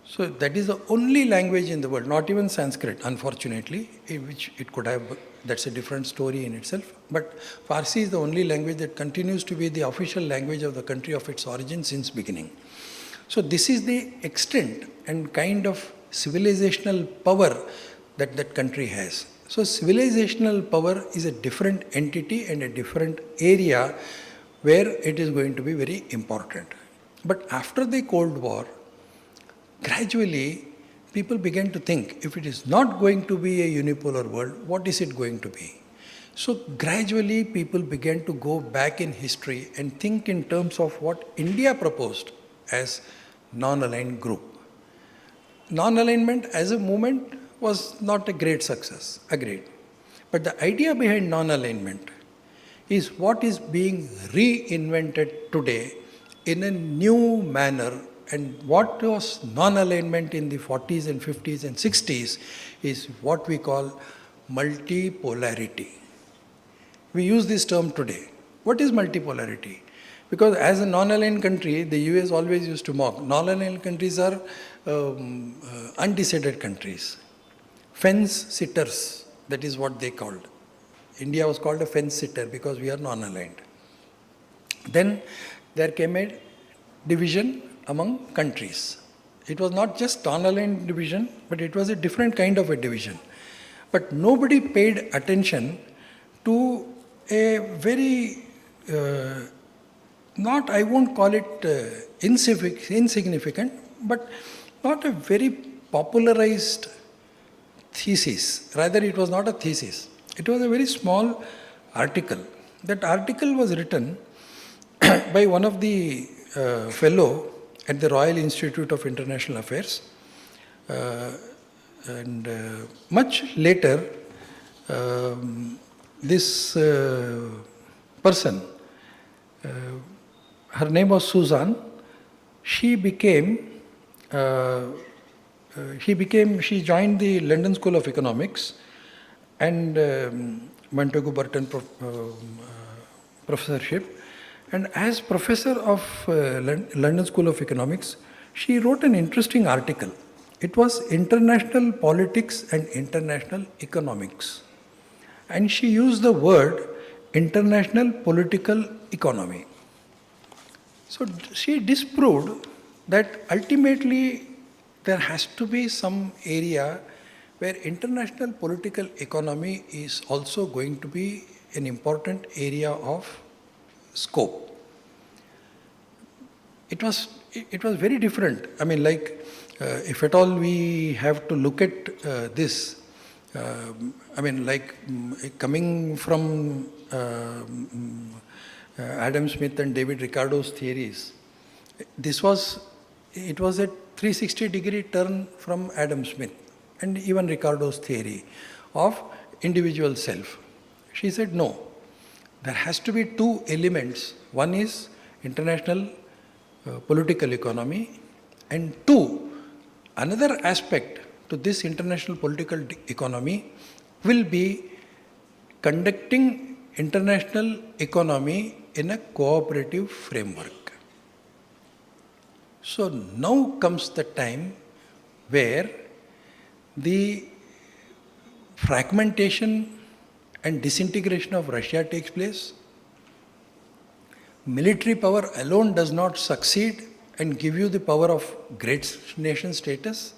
So that is the only language in the world, not even Sanskrit, unfortunately, in which it could have, that's a different story in itself. But Farsi is the only language that continues to be the official language of the country of its origin since beginning. So this is the extent and kind of civilizational power that that country has. So civilizational power is a different entity and a different area where it is going to be very important. But after the Cold War, gradually people began to think, if it is not going to be a unipolar world, what is it going to be? So gradually people began to go back in history and think in terms of what India proposed as non-aligned group. Non-alignment as a movement was not a great success, agreed. But the idea behind non-alignment is what is being reinvented today in a new manner, and what was non-alignment in the 40s and 50s and 60s is what we call multipolarity. We use this term today. What is multipolarity? Because as a non-aligned country, the US always used to mock. Non-aligned countries are undecided countries. Fence sitters, that is what they called. India was called a fence sitter because we are non-aligned. Then there came a division among countries. It was not just non-aligned division, but it was a different kind of a division. But nobody paid attention to a very, not, I won't call it insignificant, but not a very popularized thesis. Rather, it was not a thesis. It was a very small article. That article was written by one of the fellow at the Royal Institute of International Affairs. And much later, this person, her name was Susan, she joined the London School of Economics and Montagu Burton professorship. And as professor of London School of Economics, she wrote an interesting article. It was International Politics and International Economics. And she used the word international political economy. So she disproved that ultimately there has to be some area where international political economy is also going to be an important area of scope. It was very different. I mean, like, if at all we have to look at this, I mean, like coming from Adam Smith and David Ricardo's theories, it was a 360-degree turn from Adam Smith and even Ricardo's theory of individual self. She said, no, there has to be two elements. One is international political economy, and two, another aspect to this international political economy will be conducting international economy in a cooperative framework. So now comes the time where the fragmentation and disintegration of Russia takes place. Military power alone does not succeed and give you the power of great nation status.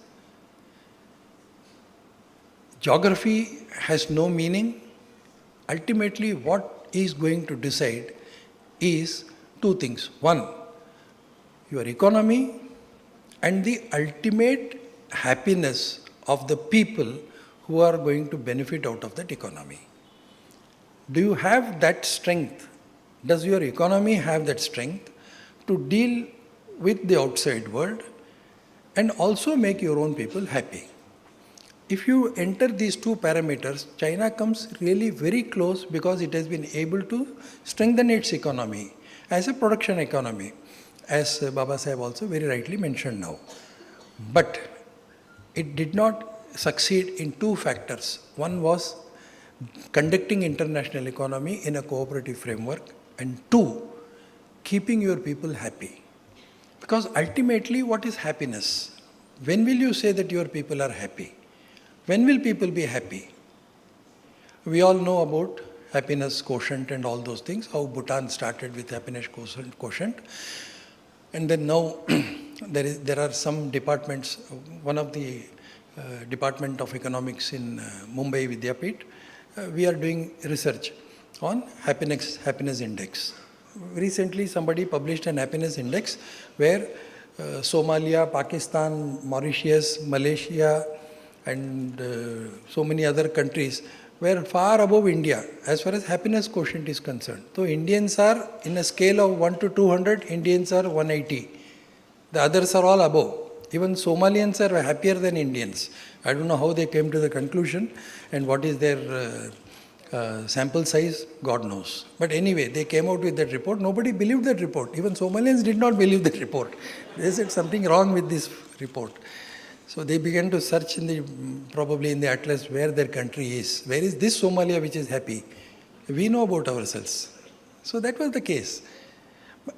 Geography has no meaning. Ultimately, what is going to decide is two things. One, your economy and the ultimate happiness of the people who are going to benefit out of that economy. Do you have that strength? Does your economy have that strength to deal with the outside world and also make your own people happy? If you enter these two parameters, China comes really very close because it has been able to strengthen its economy as a production economy, as Baba Saheb also very rightly mentioned now. But it did not succeed in two factors. One was conducting international economy in a cooperative framework, and two, keeping your people happy. Because ultimately, what is happiness? When will you say that your people are happy? When will people be happy? We all know about happiness quotient and all those things, how Bhutan started with happiness quotient. And then now there are some departments, one of the Department of Economics in Mumbai Vidyapeeth, we are doing research on happiness index. Recently somebody published an happiness index where Somalia, Pakistan, Mauritius, Malaysia and so many other countries were far above India as far as happiness quotient is concerned. So Indians are in a scale of 1 to 200, Indians are 180. The others are all above. Even Somalians are happier than Indians. I don't know how they came to the conclusion and what is their sample size, God knows. But anyway, they came out with that report. Nobody believed that report. Even Somalians did not believe that report. They said something wrong with this report. So they began to search probably in the atlas where their country is. Where is this Somalia which is happy? We know about ourselves. So that was the case.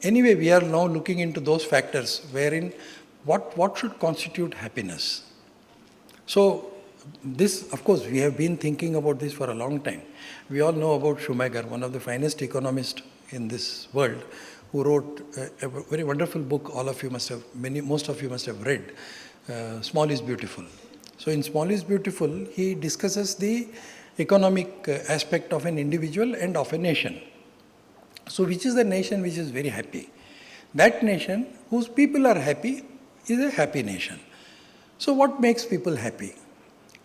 Anyway, we are now looking into those factors wherein what should constitute happiness. So this, of course, we have been thinking about this for a long time. We all know about Schumacher, one of the finest economists in this world, who wrote a very wonderful book. Most of you must have read. Small is Beautiful. So in Small is Beautiful, he discusses the economic aspect of an individual and of a nation. So which is the nation which is very happy? That nation whose people are happy is a happy nation. So what makes people happy?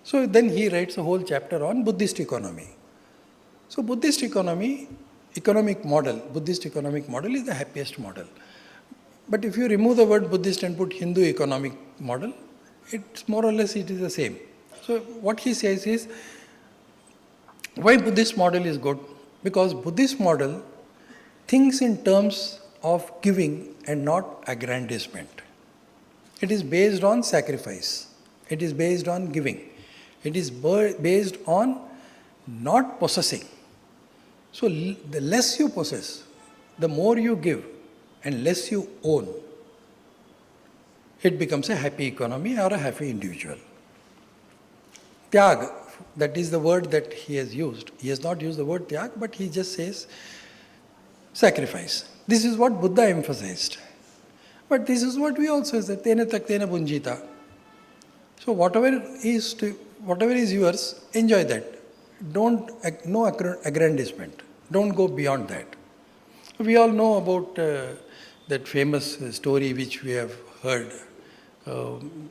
So then he writes a whole chapter on Buddhist economy. So Buddhist economic model is the happiest model. But if you remove the word Buddhist and put Hindu economic model, it's more or less it is the same. So what he says is, why Buddhist model is good? Because Buddhist model thinks in terms of giving and not aggrandizement. It is based on sacrifice. It is based on giving. It is based on not possessing. So the less you possess, the more you give and less you own, it becomes a happy economy or a happy individual. Tyag, that is the word that he has used. He has not used the word tyag, but he just says sacrifice. This is what Buddha emphasized. But this is what we also say, tena tak tena bunjita. So whatever is yours, enjoy that. No aggrandizement. Don't go beyond that. We all know about that famous story which we have heard.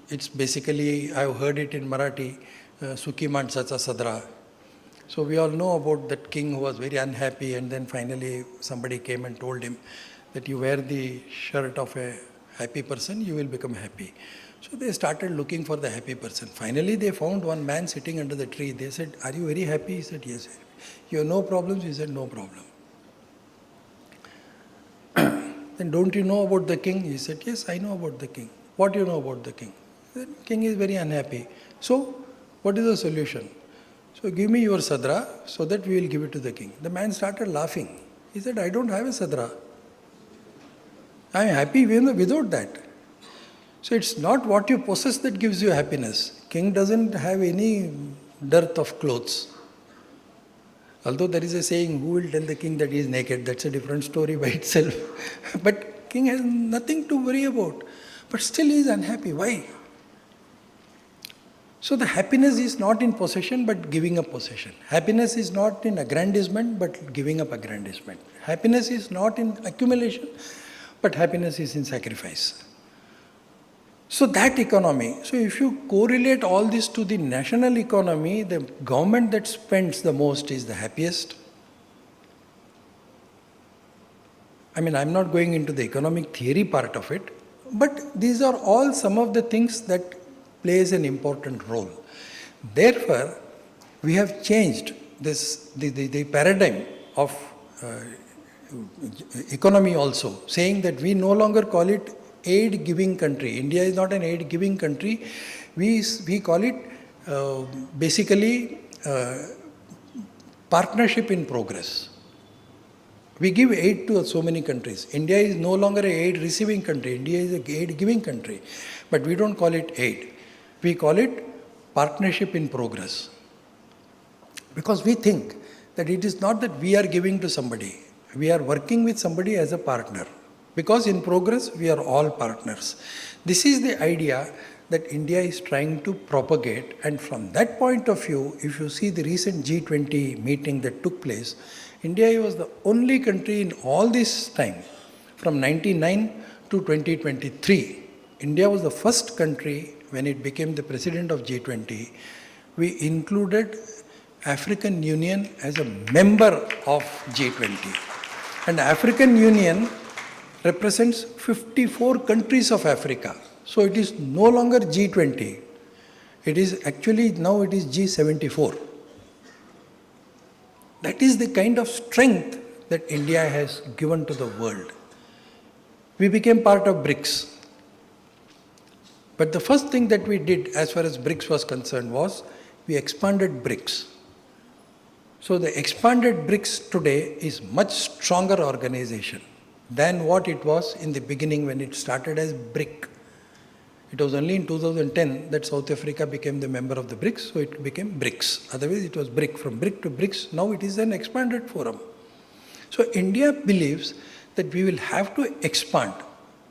It's basically, I've heard it in Marathi. Suki Mansacha Sadra. So we all know about that king who was very unhappy, and then finally somebody came and told him that you wear the shirt of a happy person, you will become happy. So they started looking for the happy person. Finally they found one man sitting under the tree. They said, "Are you very happy?" He said, "Yes." "You have no problems?" He said, "No problem." "Then don't you know about the king?" He said, "Yes, I know about the king." "What do you know about the king?" "The king is very unhappy." "So, what is the solution?" "So give me your sadra so that we will give it to the king." The man started laughing. He said, "I don't have a sadra. I am happy even without that." So it's not what you possess that gives you happiness. King doesn't have any dearth of clothes. Although there is a saying, who will tell the king that he is naked? That's a different story by itself. But king has nothing to worry about. But still he is unhappy. Why? So the happiness is not in possession but giving up possession. Happiness is not in aggrandizement but giving up aggrandizement. Happiness is not in accumulation but happiness is in sacrifice. So that economy, so if you correlate all this to the national economy, the government that spends the most is the happiest. I mean, I'm not going into the economic theory part of it, but these are all some of the things that plays an important role. Therefore, we have changed this the paradigm of economy also, saying that we no longer call it aid-giving country. India is not an aid-giving country. We call it basically partnership in progress. We give aid to so many countries. India is no longer an aid-receiving country. India is an aid-giving country. But we don't call it aid. We call it partnership in progress. Because we think that it is not that we are giving to somebody. We are working with somebody as a partner. Because in progress, we are all partners. This is the idea that India is trying to propagate. And from that point of view, if you see the recent G20 meeting that took place, India was the only country in all this time, from 1999 to 2023. India was the first country when it became the president of G20. We included African Union as a member of G20. And African Union represents 54 countries of Africa. So it is no longer G20. It is actually, now it is G74. That is the kind of strength that India has given to the world. We became part of BRICS. But the first thing that we did as far as BRICS was concerned was we expanded BRICS. So the expanded BRICS today is much stronger organization than what it was in the beginning when it started as BRIC. It was only in 2010 that South Africa became the member of the BRICS, so it became BRICS. Otherwise it was BRIC. From BRIC to BRICS, now it is an expanded forum. So India believes that we will have to expand.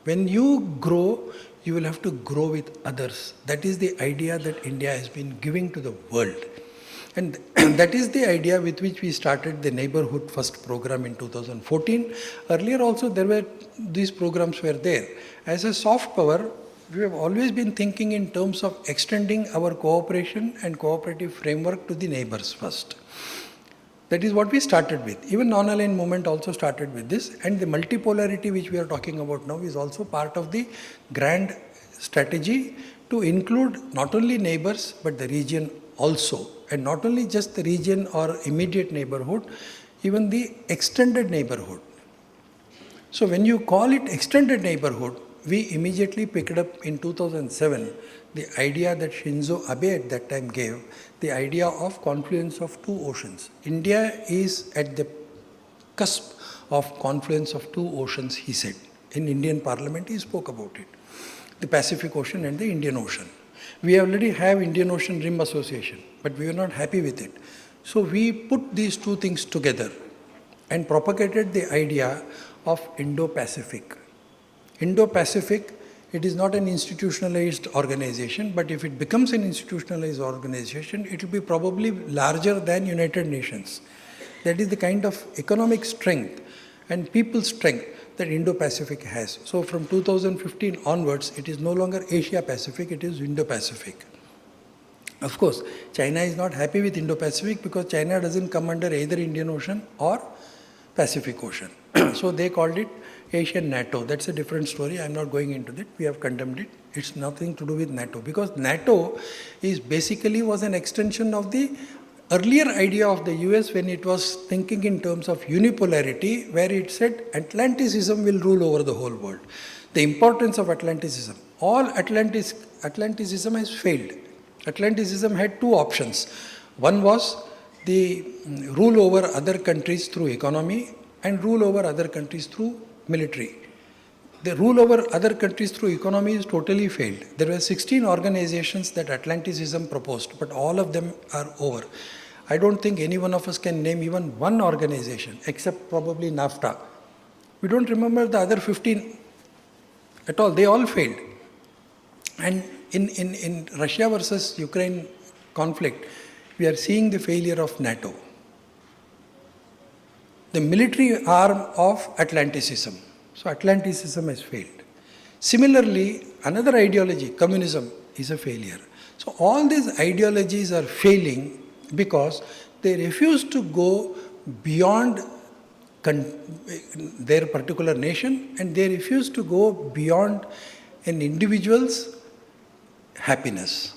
When you grow, you will have to grow with others. That is the idea that India has been giving to the world. And that is the idea with which we started the Neighborhood First program in 2014. Earlier also these programs were there. As a soft power, we have always been thinking in terms of extending our cooperation and cooperative framework to the neighbors first. That is what we started with. Even non-aligned movement also started with this, and the multipolarity which we are talking about now is also part of the grand strategy to include not only neighbors but the region also, and not only just the region or immediate neighborhood, even the extended neighborhood. So when you call it extended neighborhood, we immediately picked up in 2007 the idea that Shinzo Abe at that time gave, the idea of confluence of two oceans. India is at the cusp of confluence of two oceans, he said. In Indian Parliament, he spoke about it. The Pacific Ocean and the Indian Ocean. We already have Indian Ocean Rim Association, but we were not happy with it. So we put these two things together and propagated the idea of Indo-Pacific. Indo-Pacific, it is not an institutionalized organization, but if it becomes an institutionalized organization, it will be probably larger than United Nations. That is the kind of economic strength and people strength that Indo-Pacific has. So from 2015 onwards, it is no longer Asia-Pacific, it is Indo-Pacific. Of course, China is not happy with Indo-Pacific because China doesn't come under either Indian Ocean or Pacific Ocean. So they called it Asian NATO. That's a different story. I'm not going into that. We have condemned it. It's nothing to do with NATO because NATO is basically was an extension of the earlier idea of the US when it was thinking in terms of unipolarity, where it said Atlanticism will rule over the whole world. The importance of Atlanticism. All Atlanticism has failed. Atlanticism had two options. One was the rule over other countries through economy and rule over other countries through military. The rule over other countries through economy is totally failed. There were 16 organizations that Atlanticism proposed, but all of them are over. I don't think any one of us can name even one organization, except probably NAFTA. We don't remember the other 15 at all. They all failed. And in Russia versus Ukraine conflict, we are seeing the failure of NATO. The military arm of Atlanticism. So Atlanticism has failed. Similarly, another ideology, communism, is a failure. So all these ideologies are failing because they refuse to go beyond their particular nation and they refuse to go beyond an individual's happiness,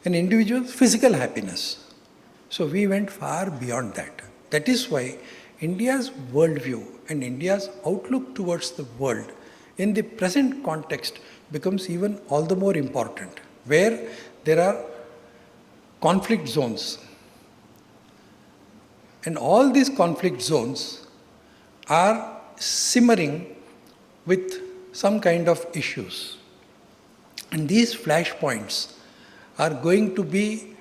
an individual's physical happiness. So we went far beyond that. That is why India's worldview and India's outlook towards the world in the present context becomes even all the more important, where there are conflict zones. And all these conflict zones are simmering with some kind of issues. And these flashpoints are going to be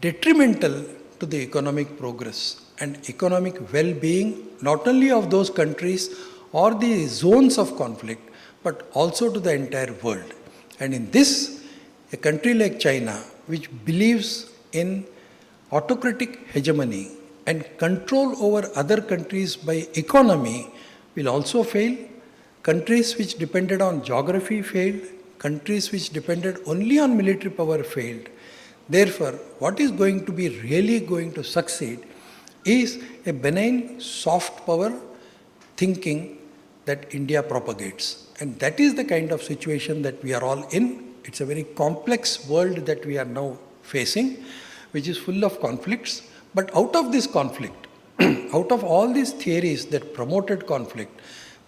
detrimental to the economic progress and economic well-being, not only of those countries or the zones of conflict, but also to the entire world. And in this, a country like China, which believes in autocratic hegemony and control over other countries by economy, will also fail. Countries which depended on geography failed. Countries which depended only on military power failed. Therefore, what is going to be really going to succeed is a benign soft power thinking that India propagates. And that is the kind of situation that we are all in. It's a very complex world that we are now facing, which is full of conflicts. But out of this conflict, out of all these theories that promoted conflict,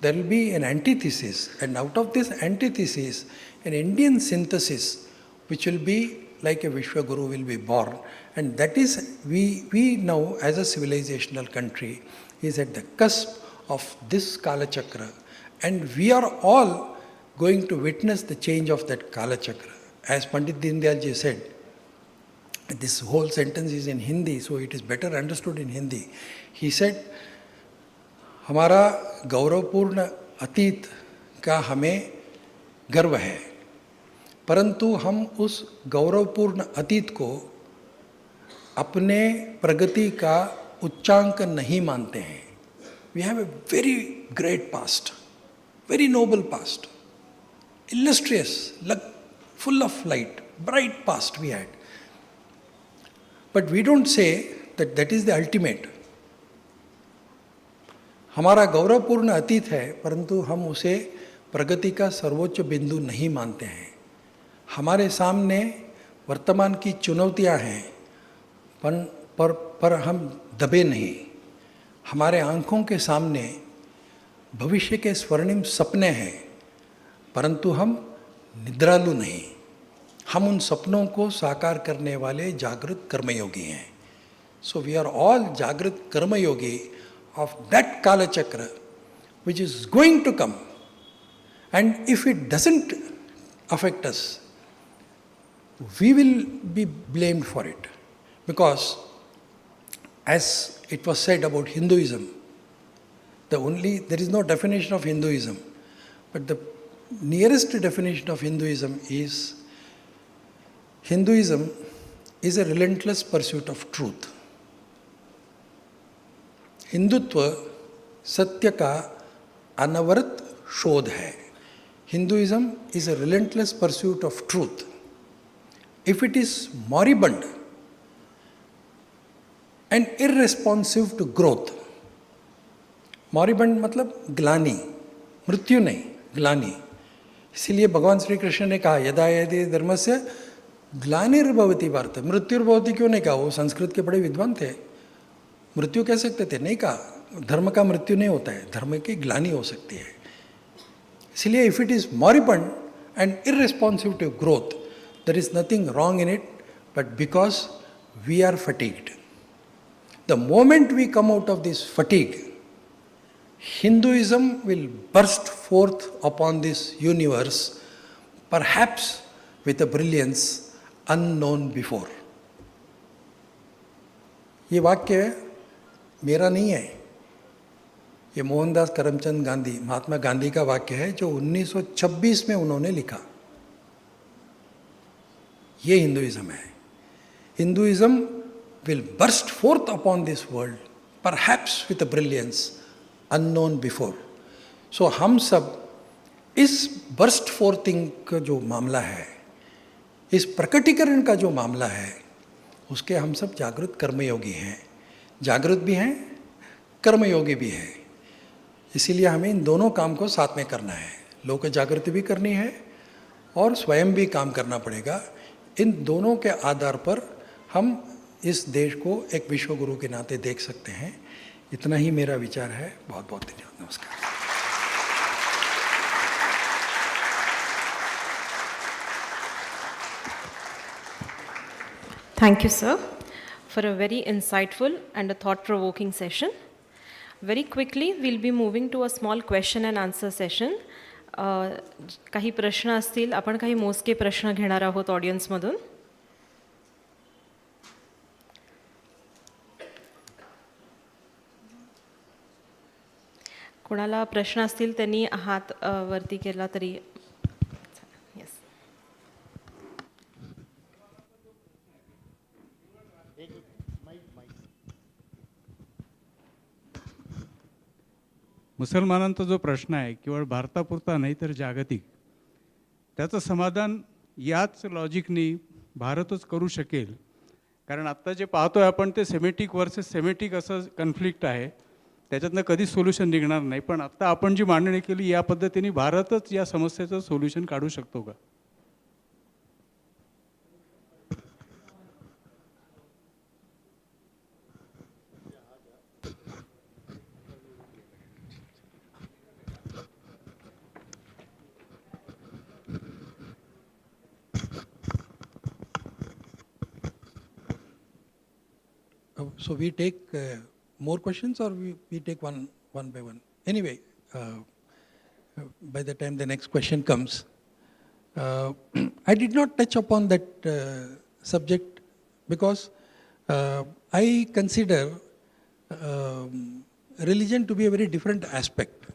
there will be an antithesis. And out of this antithesis, an Indian synthesis, which will be like a Vishwaguru will be born. And that is, we now as a civilizational country is at the cusp of this Kala Chakra. And we are all going to witness the change of that Kala Chakra. As Pandit Deendayal ji said, this whole sentence is in Hindi, so it is better understood in Hindi. He said, हमारा गौरवपूर्ण अतीत का हमें गर्व है, परंतु हम उस गौरवपूर्ण अतीत को अपने प्रगति का उच्चांक नहीं मानते हैं. We have a very great past, very noble past, illustrious, full of light, bright past we had. But we don't say that that is the ultimate. हमारा गौरवपूर्ण अतीत है, परंतु हम उसे प्रगति का सर्वोच्च बिंदु नहीं मानते हैं. हमारे सामने वर्तमान की चुनौतियां हैं, पर हम दबे नहीं. हमारे आंखों के सामने भविष्य के स्वर्णिम सपने हैं, परंतु हम निद्रालु नहीं. हम उन सपनों को साकार करने वाले जागृत कर्मयोगी हैं. सो वी आर ऑल जागृत कर्मयोगी of that Kala Chakra which is going to come. And if it doesn't affect us, we will be blamed for it. Because as it was said about Hinduism, there is no definition of Hinduism, but the nearest definition of Hinduism is a relentless pursuit of truth. Hindutva सत्य का अनवरत शोध है. Hinduism is a relentless pursuit of truth. if it is moribund and irresponsive to growth, moribund मतलब ग्लानि, मृत्यु नहीं, ग्लानि. इसीलिए भगवान श्री कृष्ण ने कहा यदा यदि धर्मस्य ग्लानिर्भवति भारत. मृत्युर्भवति क्यों नहीं कहा? वो संस्कृत के बड़े विद्वान थे. मृत्यु कह सकते थे, नहीं कहा. धर्म का मृत्यु नहीं होता है, धर्म की ग्लानि हो सकती है. इसलिए if it is moribund and irresponsive to growth, there is nothing wrong in it, but because we are fatigued. The moment we come out of this fatigue, Hinduism will burst forth upon this universe, perhaps with a brilliance unknown before. ये वाक्य मेरा नहीं है, ये मोहनदास करमचंद गांधी, महात्मा गांधी का वाक्य है जो 1926 में उन्होंने लिखा. ये हिंदुइज्म है. Hinduism will burst forth upon this world, perhaps with a brilliance unknown before. So हम सब इस burst forthing का जो मामला है, इस प्रकटीकरण का जो मामला है, उसके हम सब जागृत कर्मयोगी हैं. जागृत भी हैं, कर्मयोगी भी हैं. इसीलिए हमें इन दोनों काम को साथ में करना है. लोक जागृति भी करनी है और स्वयं भी काम करना पड़ेगा. इन दोनों के आधार पर हम इस देश को एक विश्व गुरु के नाते देख सकते हैं. इतना ही मेरा विचार है. बहुत बहुत धन्यवाद. नमस्कार. Thank you, sir, for a very insightful and a thought-provoking session. Very quickly, we'll be moving to a small question and answer session. काही प्रश्न असतील, आपण काही मोजके प्रश्न घेणार आहोत ऑडियन्समधून. कोणाला प्रश्न असतील त्यांनी हात वरती केला तरी. येस. मुसलमानांचा जो प्रश्न आहे केवळ भारतापुरता नाही तर जागतिक, त्याचं समाधान याच लॉजिकनी भारतच करू शकेल. कारण आत्ता जे पाहतोय आपण ते सेमेटिक वर्सेस सेमेटिक असं कन्फ्लिक्ट आहे, त्याच्यातनं कधीच सोल्युशन निघणार नाही. पण आत्ता आपण जी मांडणी केली या पद्धतीने भारतच या समस्येचं सोल्युशन काढू शकतो का? So we take more questions or we take one by one? Anyway, by the time the next question comes, I did not touch upon that subject because I consider religion to be a very different aspect.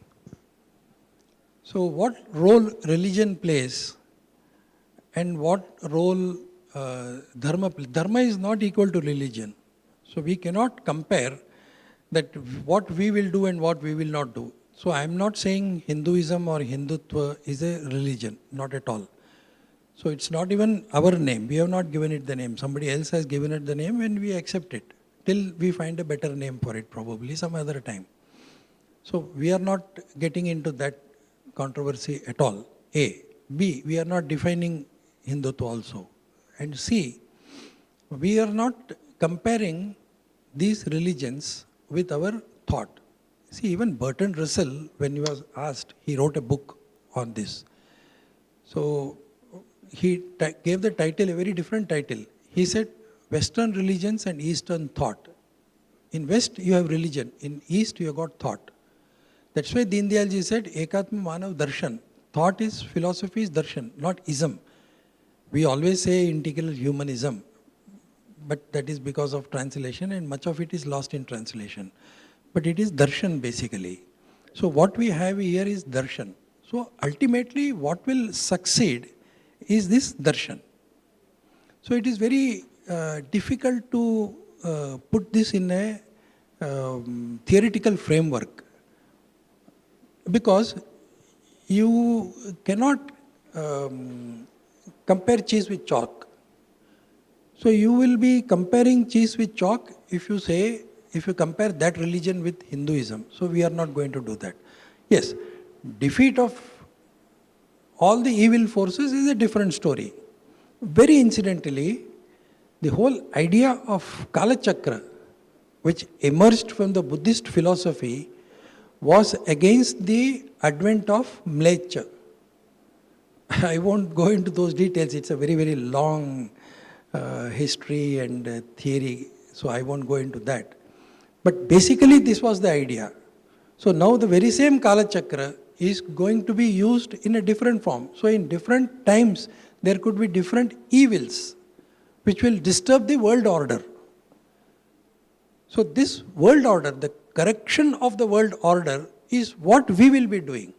So what role religion plays and what role dharma plays. Dharma is not equal to religion. So we cannot compare that what we will do and what we will not do. So I am not saying Hinduism or Hindutva is a religion, not at all. So it's not even our name. We have not given it the name. Somebody else has given it the name and we accept it till we find a better name for it, probably some other time. So we are not getting into that controversy at all. A. B. We are not defining Hindutva also. And C. We are not comparing these religions with our thought. See, even Bertrand Russell, when he was asked, he wrote a book on this. So he gave the title, a very different title. He said, Western religions and Eastern thought. In West, you have religion. In East, you have got thought. That's why Deen Dayal ji said, Ekatma Manav Darshan. Thought is, philosophy is darshan, not ism. We always say integral humanism. But that is because of translation and much of it is lost in translation. But it is darshan basically. So what we have here is darshan. So ultimately what will succeed is this darshan. So it is very difficult to put this in a theoretical framework because you cannot compare cheese with chalk. So you will be comparing cheese with chalk if you compare that religion with Hinduism. So we are not going to do that. Yes, defeat of all the evil forces is a different story. Very incidentally, the whole idea of Kala Chakra, which emerged from the Buddhist philosophy, was against the advent of Mleccha. I won't go into those details, it's a very, very long history and theory, so I won't go into that. But basically, this was the idea. So now the very same Kala Chakra is going to be used in a different form. So in different times, there could be different evils which will disturb the world order. So this world order, the correction of the world order, is what we will be doing.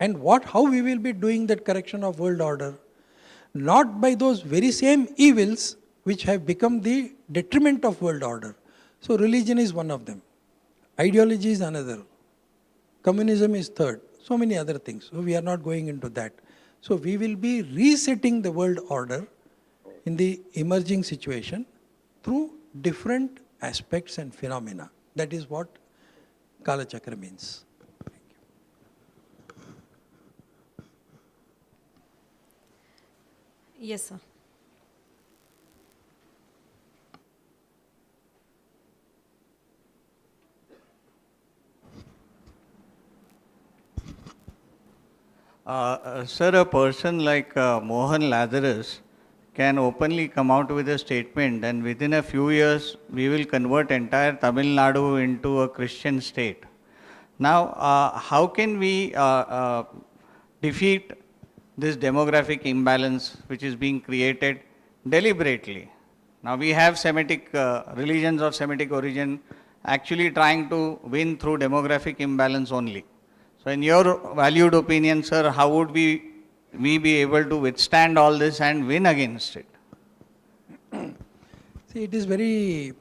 And how we will be doing that correction of world order? Not by those very same evils which have become the detriment of world order. So religion is one of them. Ideology is another. Communism is third. So many other things. So we are not going into that. So we will be resetting the world order in the emerging situation through different aspects and phenomena. That is what Kala Chakra means. Yes, sir. Sir, a person like Mohan Lazarus can openly come out with a statement, and within a few years we will convert entire Tamil Nadu into a Christian state. Now, how can we defeat this demographic imbalance which is being created deliberately? Now, we have Semitic religions of Semitic origin actually trying to win through demographic imbalance only. So in your valued opinion, sir, how would we be able to withstand all this and win against it? See, it is very,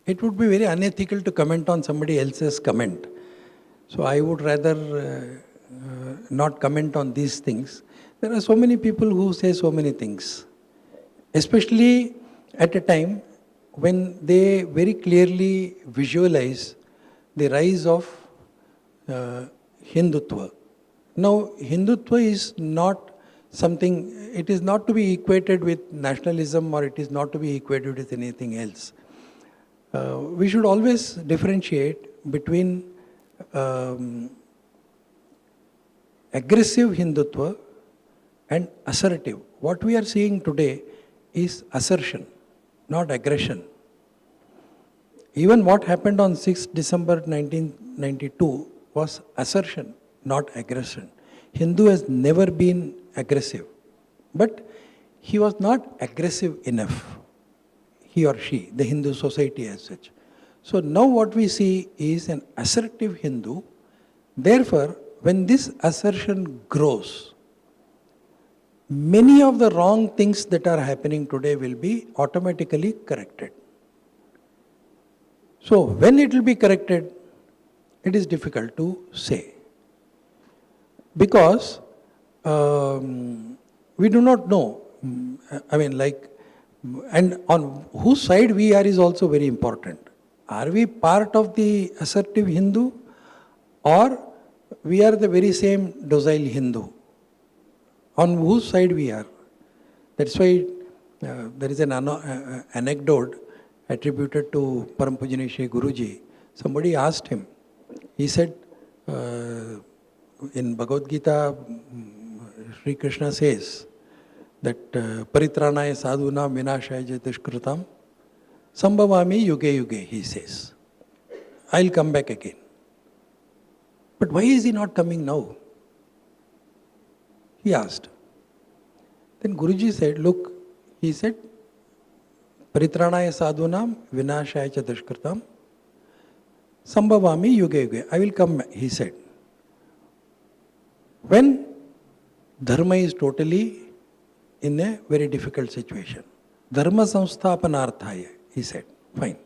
it would be very unethical to comment on somebody else's comment. So I would rather not comment on these things. There are so many people who say so many things, especially at a time when they very clearly visualize the rise of Hindutva. Now, Hindutva is not something, it is not to be equated with nationalism, or it is not to be equated with anything else. We should always differentiate between aggressive Hindutva and assertive. What we are seeing today is assertion, not aggression. Even what happened on 6th December 1992 was assertion, not aggression. Hindu has never been aggressive, but he was not aggressive enough, he or she, the Hindu society as such. So now what we see is an assertive Hindu. Therefore, when this assertion grows, many of the wrong things that are happening today will be automatically corrected. So when it will be corrected, it is difficult to say. Because we do not know, and on whose side we are is also very important. Are we part of the assertive Hindu, or we are the very same docile Hindu? On whose side we are? That's why there is an anecdote attributed to Param Pujaniya Shri Guruji. Somebody asked him, he said, in Bhagavad Gita, Sri Krishna says that Paritranaya sadhuna vinashaya jatishkrutam sambhavami yuge yuge, he says. I'll come back again. But why is he not coming now? He asked. Then Guruji said, look, he said, Paritranaya sadhunam vinashaya cha dushkritam sambhavami yuge yuge. I will come, he said. When dharma is totally in a very difficult situation. Dharma samsthapanarthaya, he said. Fine.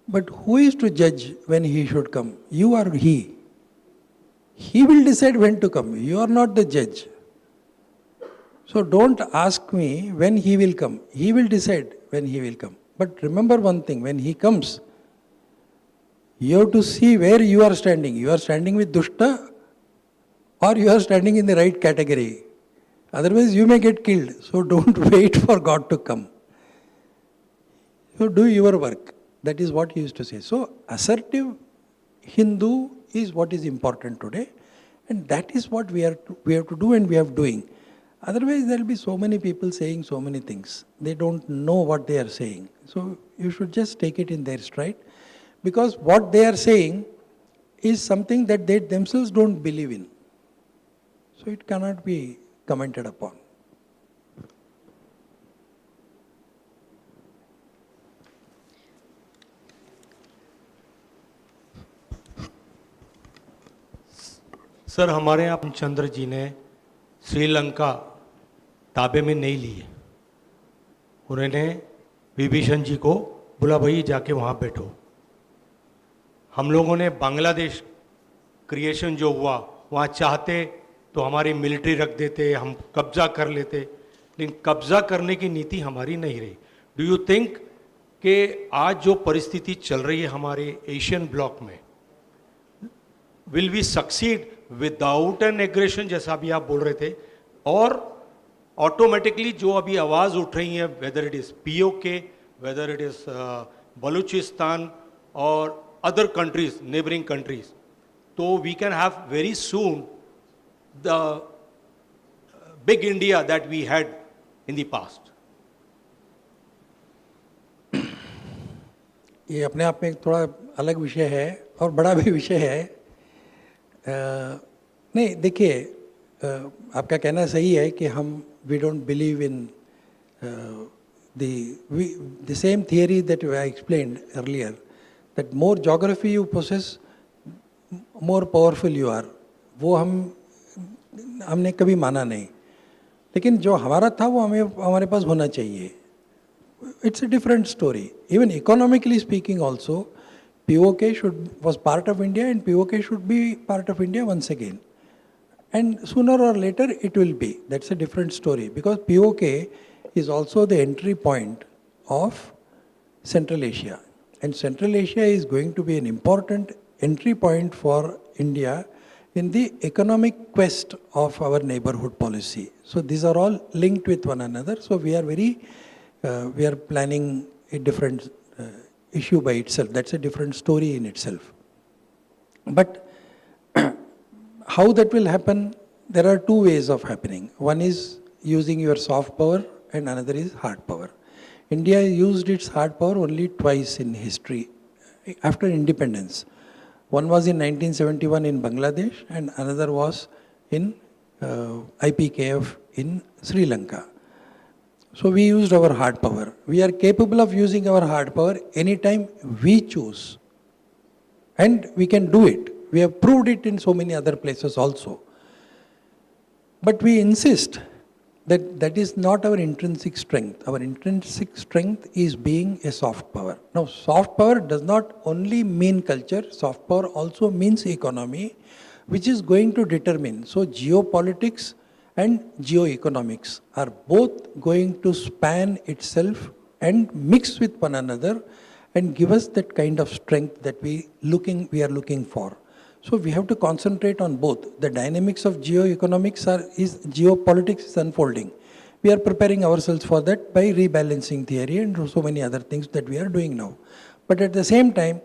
But who is to judge when he should come? You or he? He will decide when to come. You are not the judge. So don't ask me when he will come. He will decide when he will come. But remember one thing, when he comes, you have to see where you are standing. You are standing with Dushta or you are standing in the right category. Otherwise you may get killed. So don't wait for God to come. So do your work. That is what he used to say. So assertive Hindu is what is important today. And that is what we have to do and we are doing. Otherwise, there will be so many people saying so many things. They don't know what they are saying. So you should just take it in their stride. Because what they are saying is something that they themselves don't believe in. So it cannot be commented upon. Sir हमारे यहाँ चंद्र जी ने श्रीलंका ताबे में नहीं ली है। उन्होंने विभीषण जी को बोला भाई जाके वहाँ बैठो। हम लोगों ने बांग्लादेश क्रिएशन जो हुआ वहाँ चाहते तो हमारी मिलिट्री रख देते, हम कब्जा कर लेते, लेकिन कब्जा करने की नीति हमारी नहीं रही। डू यू थिंक कि आज जो परिस्थिति चल रही है हमारे एशियन ब्लॉक में, will we succeed without an aggression जैसा अभी आप बोल रहे थे, और ऑटोमेटिकली जो अभी आवाज़ उठ रही है whether it is PoK, whether it is Balochistan और other countries, neighboring countries, so we can have very soon the big India that we had in the past. ये अपने आप में एक थोड़ा अलग विषय है और बड़ा भी विषय है। नहीं देखिए, आपका कहना सही है कि हम we don't believe in the same theory that I explained earlier, that more geography you possess, more powerful you are. वो हमने कभी माना नहीं, लेकिन जो हमारा था वो हमारे पास होना चाहिए. It's a different story. Even economically speaking also, POK was part of India and POK should be part of India once again. And sooner or later it will be. That's a different story, because POK is also the entry point of Central Asia. And Central Asia is going to be an important entry point for India in the economic quest of our neighborhood policy. So these are all linked with one another. So we are planning a different issue by itself. That's a different story in itself. But how that will happen, there are two ways of happening. One is using your soft power and another is hard power. India used its hard power only twice in history after independence. One was in 1971 in Bangladesh and another was in IPKF in Sri Lanka. So we used our hard power. We are capable of using our hard power anytime we choose. And we can do it. We have proved it in so many other places also. But we insist that that is not our intrinsic strength. Our intrinsic strength is being a soft power. Now, soft power does not only mean culture, soft power also means economy, which is going to determine. So, geopolitics and geoeconomics are both going to span itself and mix with one another and give us that kind of strength that we are looking for. So we have to concentrate on both. The dynamics of geoeconomics geopolitics is unfolding. We are preparing ourselves for that by rebalancing theory and so many other things that we are doing now. But at the same time,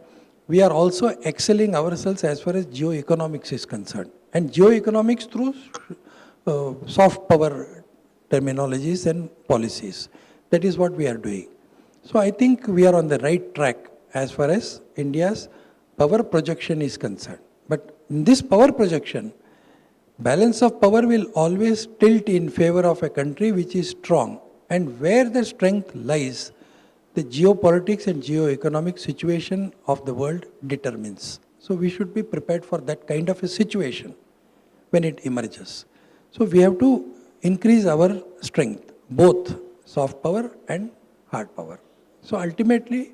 we are also excelling ourselves as far as geoeconomics is concerned. And geoeconomics through soft power terminologies and policies. That is what we are doing. So I think we are on the right track as far as India's power projection is concerned. But in this power projection, balance of power will always tilt in favor of a country which is strong. And where the strength lies, the geopolitics and geoeconomic situation of the world determines. So we should be prepared for that kind of a situation when it emerges. So we have to increase our strength, both soft power and hard power. So ultimately,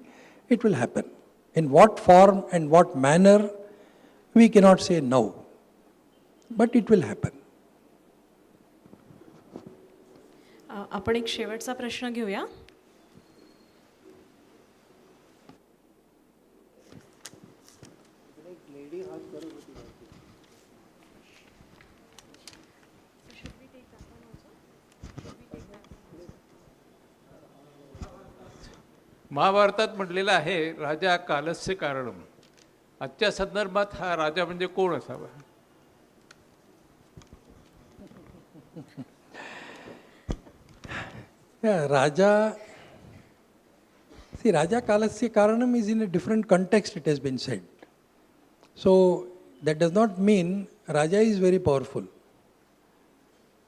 it will happen. In what form and what manner, we cannot say no, but it will happen. आपण एक शेवटचा प्रश्न घेऊया. महाभारतात म्हटलेलं आहे राजा कालस्य कारणम. आजच्या संदर्भात हा राजा म्हणजे कोण असावा? Yeah, Raja, see, Raja Kalasya Karanam is in a different context, it has been said. So, that does not mean Raja is very powerful.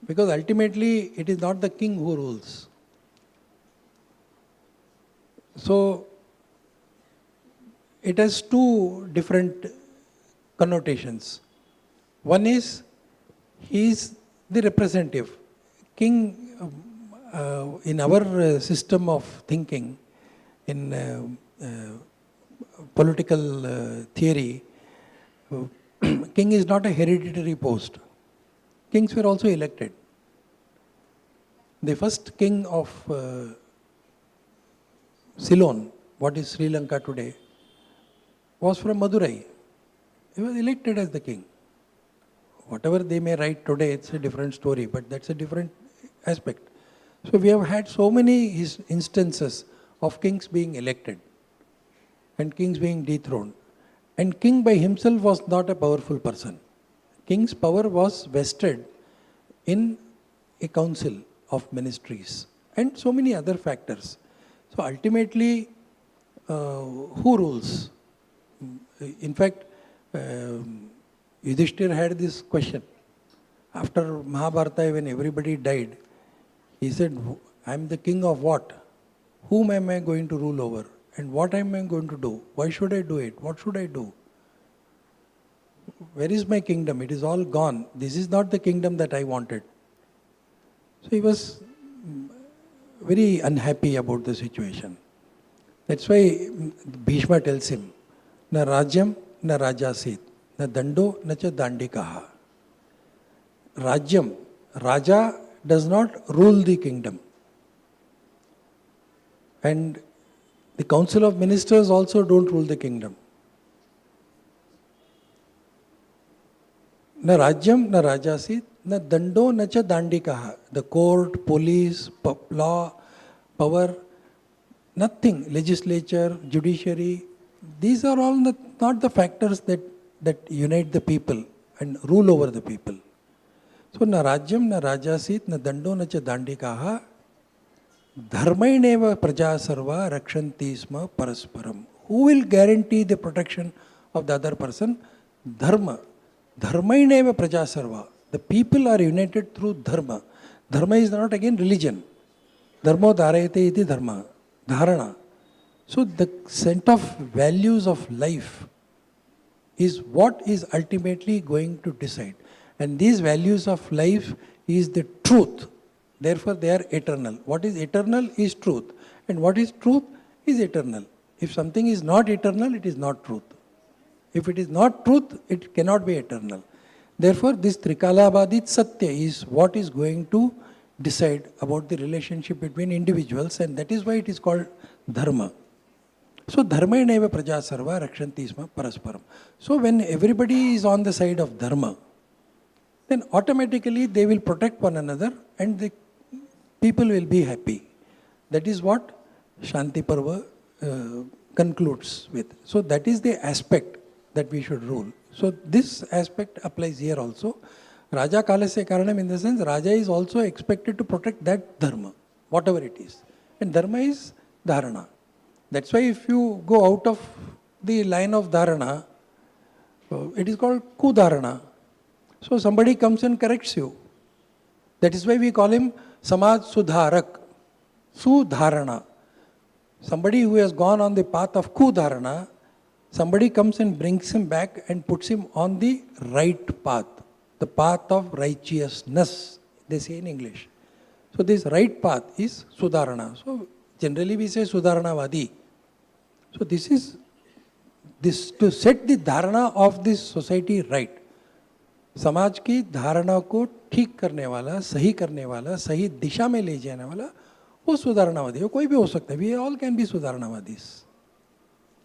Because ultimately, it is not the king who rules. So, it has two different connotations. One is, he is the representative. King, in our system of thinking, in political theory, king is not a hereditary post. Kings were also elected. The first king of Ceylon, what is Sri Lanka today, was from Madurai. He was elected as the king. Whatever they may write today, it's a different story, but that's a different aspect. So we have had so many instances of kings being elected and kings being dethroned. And king by himself was not a powerful person. King's power was vested in a council of ministries and so many other factors. So ultimately, who rules? In fact, Yudhishthir had this question. After Mahabharata, when everybody died, he said, I am the king of what? Whom am I going to rule over? And what am I going to do? Why should I do it? What should I do? Where is my kingdom? It is all gone. This is not the kingdom that I wanted. So he was very unhappy about the situation. That's why Bhishma tells him, Na Rajyam, na Rajasit, na Dando, na cha Dandikaha. Rajyam, Raja does not rule the kingdom. And the council of ministers also don't rule the kingdom. Na Rajyam, na Rajasit, na Dando, na cha Dandikaha. The court, police, law, power, nothing. Legislature, judiciary, these are all not the factors that unite the people and rule over the people. So, na Rajyam, na Rajasit, na Dando, na cha Dandikaha, Dharmaineva praja sarva rakshanti sma parasparam. Who will guarantee the protection of the other person? Dharma. Dharmaineva praja sarva. The people are united through dharma. Dharma is not again religion. Dharmo dharayate iti dharma. Dharana. So the set of values of life is what is ultimately going to decide. And these values of life is the truth. Therefore, they are eternal. What is eternal is truth. And what is truth is eternal. If something is not eternal, it is not truth. If it is not truth, it cannot be eternal. Therefore, this Trikalabadit Satya is what is going to decide about the relationship between individuals, and that is why it is called Dharma. So, Dharma neva praja sarva rakshanti sma parasparam. So, when everybody is on the side of Dharma, then automatically they will protect one another and the people will be happy. That is what Shanti Parva concludes with. So that is the aspect that we should rule. So this aspect applies here also. Raja Kalasya Karanam, in the sense, Raja is also expected to protect that dharma, whatever it is. And dharma is dharana. That's why if you go out of the line of dharana, it is called kudharana. So somebody comes and corrects you. That is why we call him Samaj Sudharak, Sudharana. Somebody who has gone on the path of Kudharana, somebody comes and brings him back and puts him on the right path, the path of righteousness, they say in English. So this right path is Sudharana. So generally we say Sudharanavadi. So this is to set the dharana of this society right. समाज की धारणा को ठीक करने वाला, सही करने वाला, सही दिशा में ले जाने वाला, वो सुधारणावादी हो. कोई भी हो सकता है. वी ऑल कैन बी सुधारणावादीज.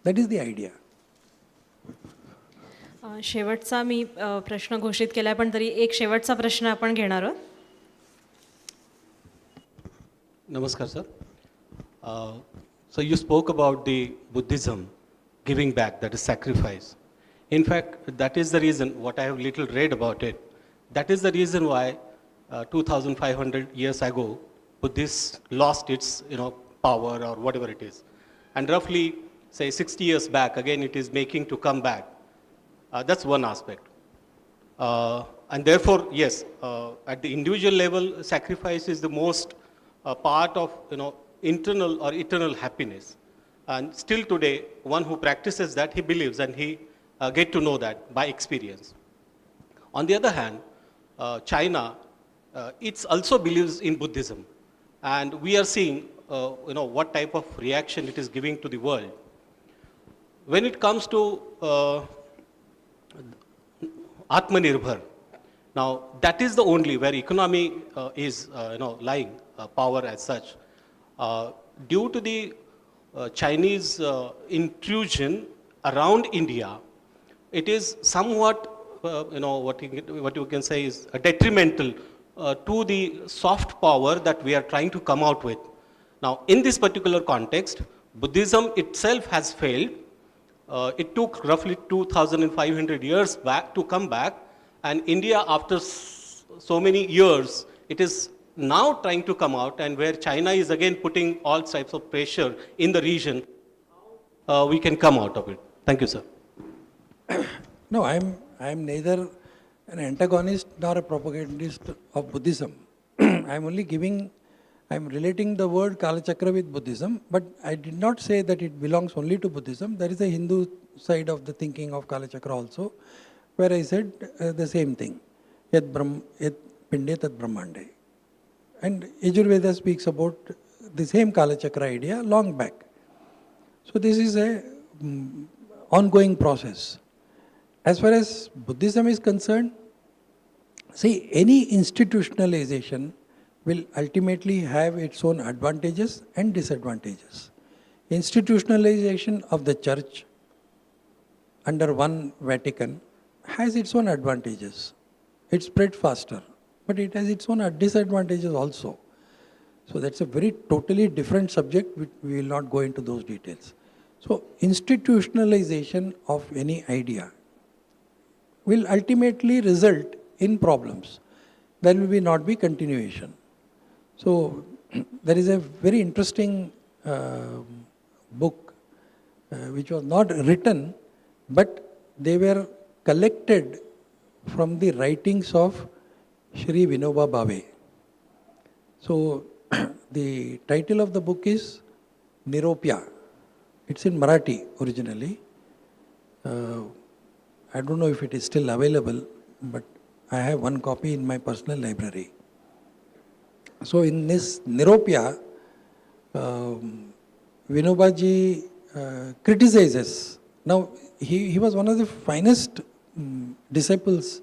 That is the idea. शेवटचा मी प्रश्न घोषित केला आहे, पण तरी एक शेवटचा प्रश्न आपण घेणार आहोत. Namaskar, sir. So you spoke about the Buddhism giving back, that is sacrifice. In fact, that is the reason, what I have little read about it, that is the reason why 2,500 years ago, Buddhists lost its power or whatever it is. And roughly, say 60 years back, again it is making to come back. That's one aspect. And therefore, yes, at the individual level, sacrifice is the most part of internal or eternal happiness. And still today, one who practices that, he believes and he get to know that by experience. On the other hand, China, it also believes in Buddhism. And we are seeing what type of reaction it is giving to the world. When it comes to Atmanirbhar, now that is the only where economy is lying power as such. Due to the Chinese intrusion around India, it is somewhat what you can say is detrimental to the soft power that we are trying to come out with. Now, in this particular context, Buddhism itself has failed. It took roughly 2,500 years back to come back, and India, after so many years, it is now trying to come out, and where China is again putting all types of pressure in the region, we can come out of it. Thank you, sir. No, I am neither an antagonist nor a propagandist of Buddhism. I am relating the word Kalachakra with Buddhism, but I did not say that it belongs only to Buddhism. There is a Hindu side of the thinking of Kalachakra also, where I said the same thing. Yat pinde tat brahmande. And Yajurveda speaks about the same Kalachakra idea long back. So this is a ongoing process. As far as Buddhism is concerned, see, any institutionalization will ultimately have its own advantages and disadvantages. Institutionalization of the church under one Vatican has its own advantages. It spread faster, but it has its own disadvantages also. So that's a very totally different subject. We will not go into those details. So institutionalization of any idea will ultimately result in problems. There will not be continuation. So there is a very interesting book which was not written, but they were collected from the writings of Shri Vinoba Bhave. So the title of the book is Niropya. It's in Marathi originally. I don't know if it is still available, but I have one copy in my personal library. So in this Niropya, Vinobaji criticizes. Now, he was one of the finest disciples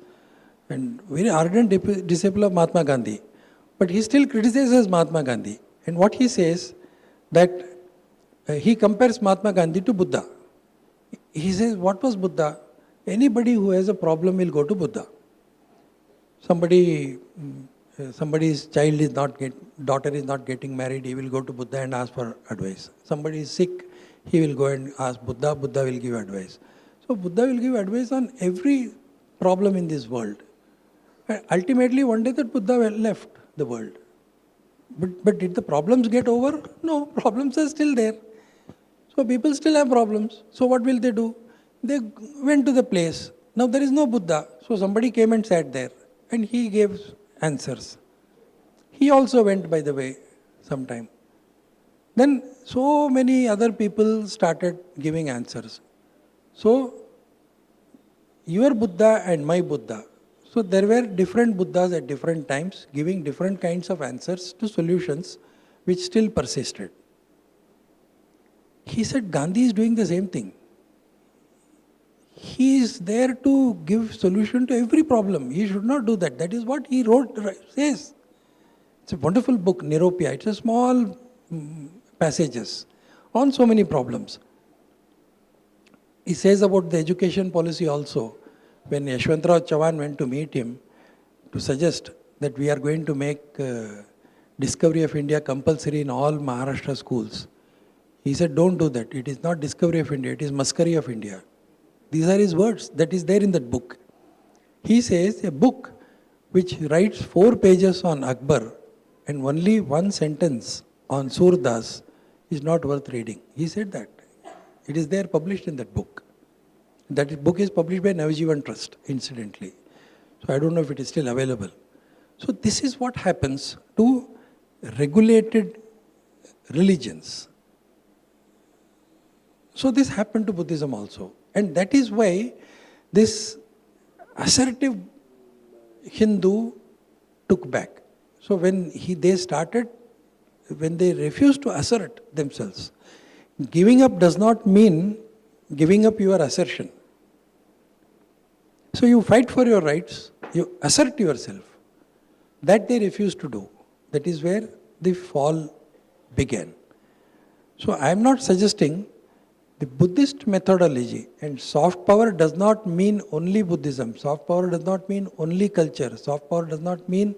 and very ardent disciple of Mahatma Gandhi. But he still criticizes Mahatma Gandhi. And what he says, that he compares Mahatma Gandhi to Buddha. He says, what was Buddha? Anybody who has a problem will go to Buddha. Somebody's daughter is not getting married, he will go to Buddha and ask for advice. Somebody is sick, he will go and ask Buddha, Buddha will give advice. So Buddha will give advice on every problem in this world. And ultimately, one day that Buddha left the world. But did the problems get over? No, problems are still there. So people still have problems. So what will they do? They went to the place. Now there is no Buddha. So somebody came and sat there and he gave answers. He also went, by the way, sometime. Then so many other people started giving answers. So your Buddha and my Buddha. So there were different Buddhas at different times giving different kinds of answers to solutions which still persisted. He said Gandhi is doing the same thing. he is there to give solution to every problem. He should not do that. That is what he says. It's a wonderful book, Niropia. It's a small passages on so many problems. He says about the education policy also, when Yashwantrao Chavan went to meet him to suggest that we are going to make Discovery of India compulsory in all Maharashtra schools. He said, don't do that. It is not Discovery of India, it is Maskari of India. These are his words. That is there in that book. He says a book which writes 4 pages on Akbar and only 1 sentence on Surdas is not worth reading. He said that. It is there published in that book. That book is published by Navjivan Trust, incidentally. So I don't know if it is still available. So this is what happens to regulated religions. So this happened to Buddhism also. And that is why this assertive Hindu took back. So when they refused to assert themselves, giving up does not mean giving up your assertion. So you fight for your rights, you assert yourself. That they refused to do. That is where the fall began. So I am not suggesting the Buddhist methodology, and soft power does not mean only Buddhism. Soft power does not mean only culture. Soft power does not mean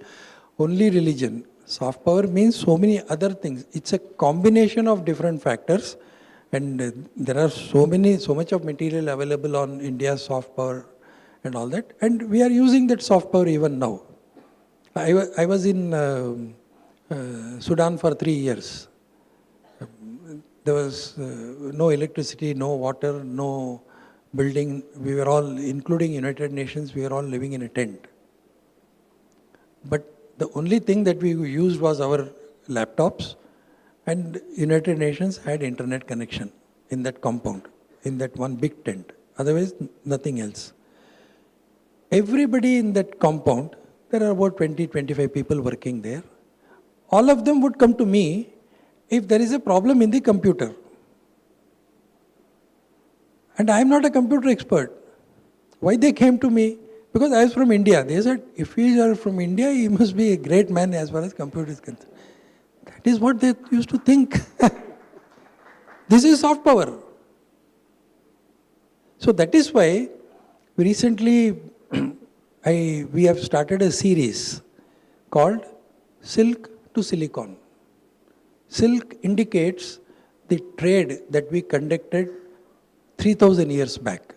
only religion. Soft power means so many other things. It's a combination of different factors, and there are so much of material available on India's soft power and all that, and we are using that soft power even now. I was in Sudan for 3 years. There was no electricity, no water, no building. We were all, including United Nations, we were all living in a tent. But the only thing that we used was our laptops, and United Nations had internet connection in that compound, in that one big tent. Otherwise, nothing else. Everybody in that compound, there are about 20-25 people working there. All of them would come to me if there is a problem in the computer. And I am not a computer expert. Why they came to me? Because I was from India. They said, if you are from India, you must be a great man as far as computer is concerned. That is what they used to think. This is soft power. So that is why recently we have started a series called Silk to Silicon. Silk indicates the trade that we conducted 3,000 years back.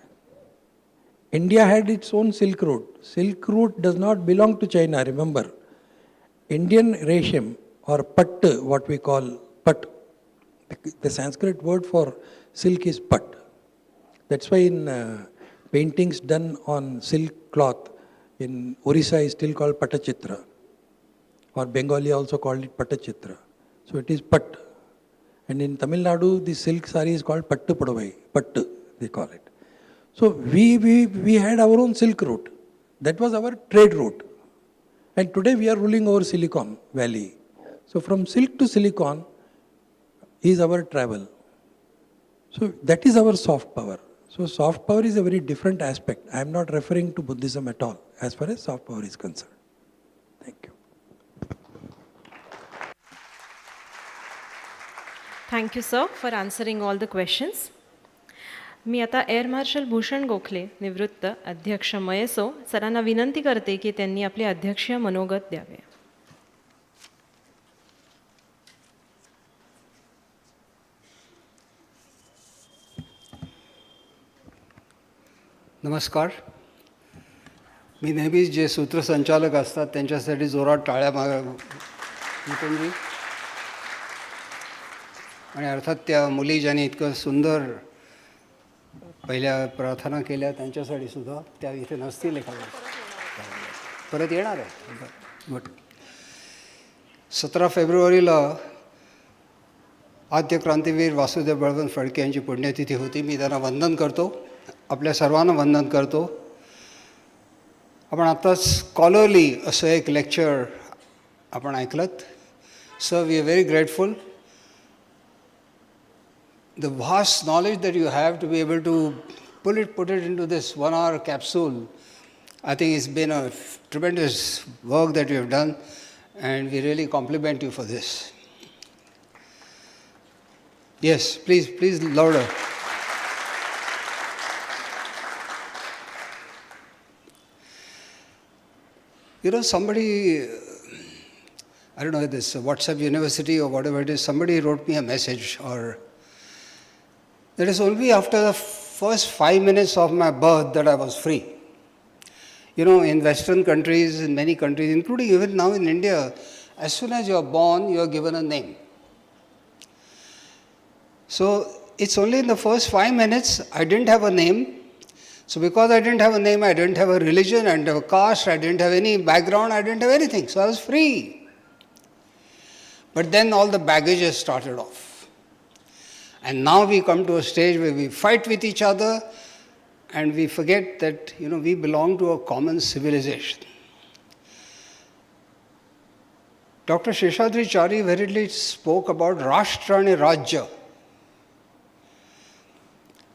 India had its own Silk Route. Silk Route does not belong to China, remember. Indian resham or patt, what we call patt. The Sanskrit word for silk is patt. That's why in paintings done on silk cloth in Orissa is still called Pattachitra. Or Bengali also called it Pattachitra. So it is patt. And in Tamil Nadu, the silk sari is called pattu padavai. Pattu, they call it. So we had our own silk route. That was our trade route. And today we are ruling over Silicon Valley. So from silk to silicon is our travel. So that is our soft power. So soft power is a very different aspect. I am not referring to Buddhism at all as far as soft power is concerned. Thank you. Thank you sir for answering all the questions. मी आता air martial Bhushan Gokhale निवृत्त अध्यक्ष मयसो सरांना विनंती करते की त्यांनी आपले अध्यक्षीय मनोगत द्यावे. नमस्कार. मी नेहमीच जे सूत्रसंचालक असतात त्यांच्यासाठी जोरात टाळ्या नितीनजी. आणि अर्थात त्या मुली ज्यांनी इतकं सुंदर पहिल्या प्रार्थना केल्या त्यांच्यासाठी सुद्धा त्या इथे नसतील एखाद्या परत येणार आहे. गुड. 17 फेब्रुवारीला आद्य क्रांतीवीर वासुदेव बळवंत फडके यांची पुण्यतिथी होती. मी त्यांना वंदन करतो, आपल्या सर्वांना वंदन करतो. आपण आत्ताच स्कॉलरली असं एक लेक्चर आपण ऐकलंत. Sir, we are very grateful. The vast knowledge that you have to be able to put it into this 1 hour capsule. I think it's been a tremendous work that you have done, and we really compliment you for this. Yes, please louder. You know, somebody, I don't know, this WhatsApp University or whatever it is, somebody wrote me a message, or that is only after the first 5 minutes of my birth that I was free. You know, in Western countries, in many countries, including even now in India, as soon as you are born, you are given a name. So it's only in the first 5 minutes I didn't have a name. So because I didn't have a name, I didn't have a religion, I didn't have a caste, I didn't have any background, I didn't have anything. So I was free. But then all the baggages started off. And now we come to a stage where we fight with each other and we forget that, you know, we belong to a common civilization. Dr. Sheshadri Chari vividly spoke about Rashtra and Rajya,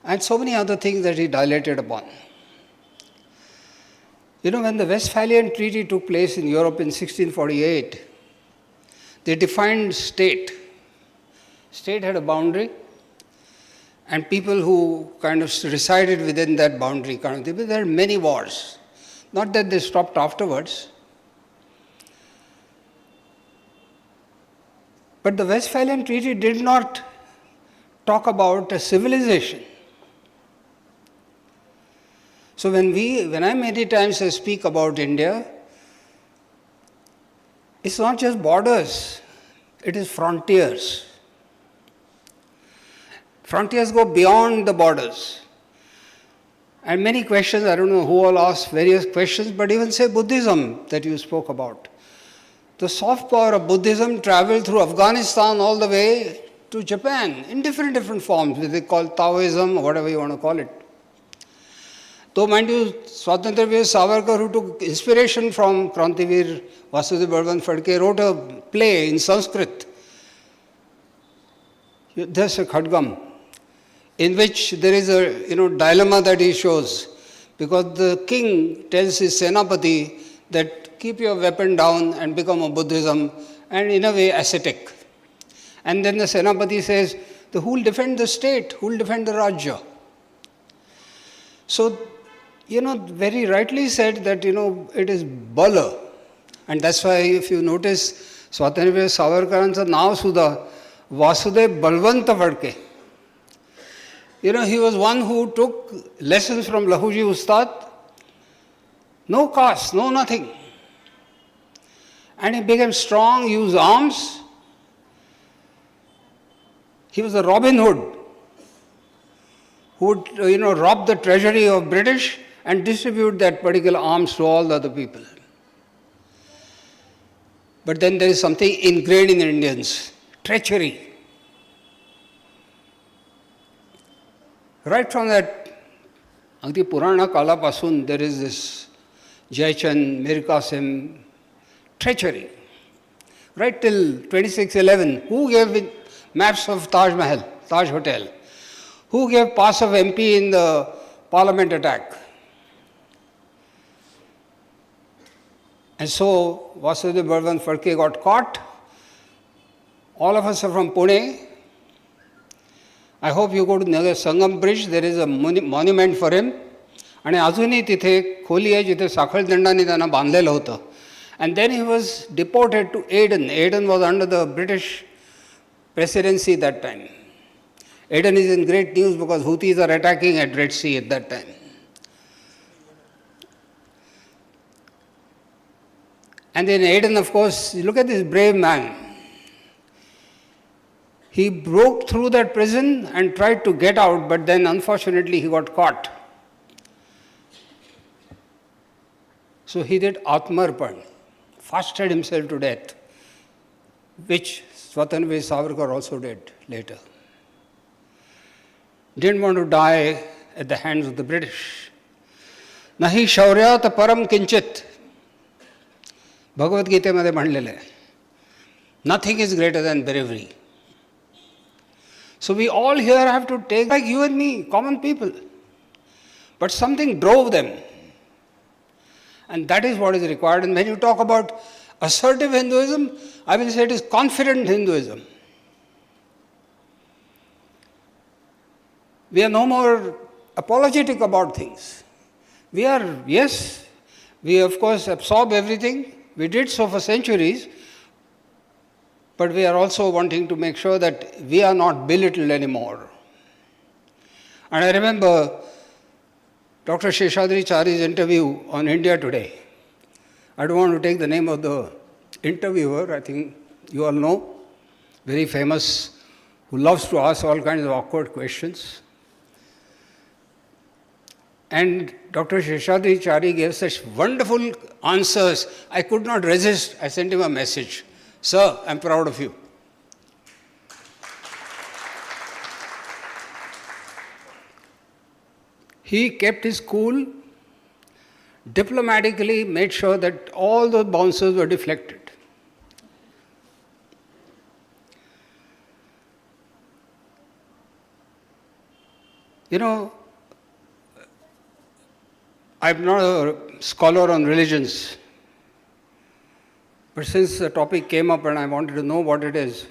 and so many other things that he dilated upon. You know, when the Westphalian Treaty took place in Europe in 1648, they defined state. State had a boundary, and people who kind of resided within that boundary, there had many wars. Not that they stopped afterwards. But the Westphalian Treaty did not talk about a civilization. So when I many times speak about India, it's not just borders, it is frontiers. Frontiers go beyond the borders. And many questions, I don't know who all asked various questions, but even say Buddhism that you spoke about. The soft power of Buddhism traveled through Afghanistan all the way to Japan in different forms, which they call Taoism or whatever you want to call it. Though, mind you, Swatantraveer Savarkar, who took inspiration from Krantiveer Vasudev Balwant Phadke, wrote a play in Sanskrit, Yuddhasya Khadgam, in which there is a dilemma that he shows, because the king tells his Senapati that keep your weapon down and become a Buddhism, and in a way ascetic. And then the Senapati says, who will defend the state? Who will defend the Rajya? So, very rightly said that, it is Bala. And that's why if you notice, Swatantraveer Savarkaran's now Sudha, Vasudev Balwant Phadke. He was one who took lessons from Lahuji Ustad, no caste, no nothing. And he became strong, used arms. He was a Robin Hood who would, rob the treasury of British and distribute that particular arms to all the other people. But then there is something ingrained in Indians, treachery. Right from that, Agdi Purana Kala Pasun, there is this Jaychand, Mir Qasim, treachery. Right till 2611, who gave maps of Taj Mahal, Taj Hotel? Who gave pass of MP in the Parliament attack? And so Vasudev Balwant Phadke got caught. All of us are from Pune. I hope you go to Nagar Sangam Bridge, there is a monument for him. And अजूनही तिथे खोली आहे जिथे साखळदंडाने त्यांना बांधलेलं होतं. And then he was deported to Aden. Aden was under the British presidency that time. Aden is in great news because Houthis are attacking at Red Sea at that time. And in Aden, of course, look at this brave man. He broke through that prison and tried to get out, but then unfortunately he got caught. So he did Atmarpan, fasted himself to death, which Swatantraveer Savarkar also did later. Didn't want to die at the hands of the British. Nahi shauryat param kinchit. Bhagavad Gita मध्ये म्हणलेलं आहे. Nothing is greater than bravery. So we all here have to take, like you and me, common people. but something drove them. And that is what is required. And when you talk about assertive Hinduism, I will say it is confident Hinduism. We are no more apologetic about things. We are, yes, we of course absorb everything. We did so for centuries. But we are also wanting to make sure that we are not belittled anymore. And I remember Dr. Sheshadri Chari's interview on India Today. I don't want to take the name of the interviewer, I think you all know, very famous, who loves to ask all kinds of awkward questions. And Dr. Sheshadri Chari gave such wonderful answers, I could not resist. I sent him a message. Sir, I'm proud of you. He kept his cool, diplomatically made sure that all the bouncers were deflected. You know, I'm not a scholar on religions, but since the topic came up and I wanted to know what it is,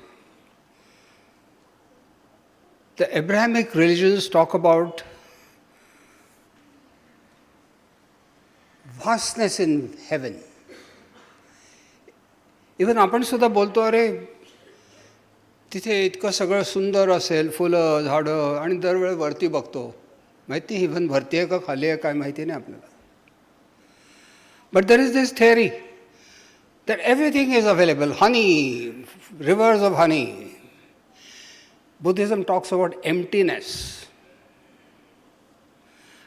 the Abrahamic religions talk about vastness in heaven. Even आपण सुद्धा बोलतो अरे तिथे इतकं सगळं सुंदर असेल, फुलं, झाडं, आणि दरवेळी वरती बघतो. माहिती नाही इव्हन वरती आहे का खाली आहे काय माहिती नाही आपल्याला. But there is this theory that everything is available, honey, rivers of honey. Buddhism talks about emptiness.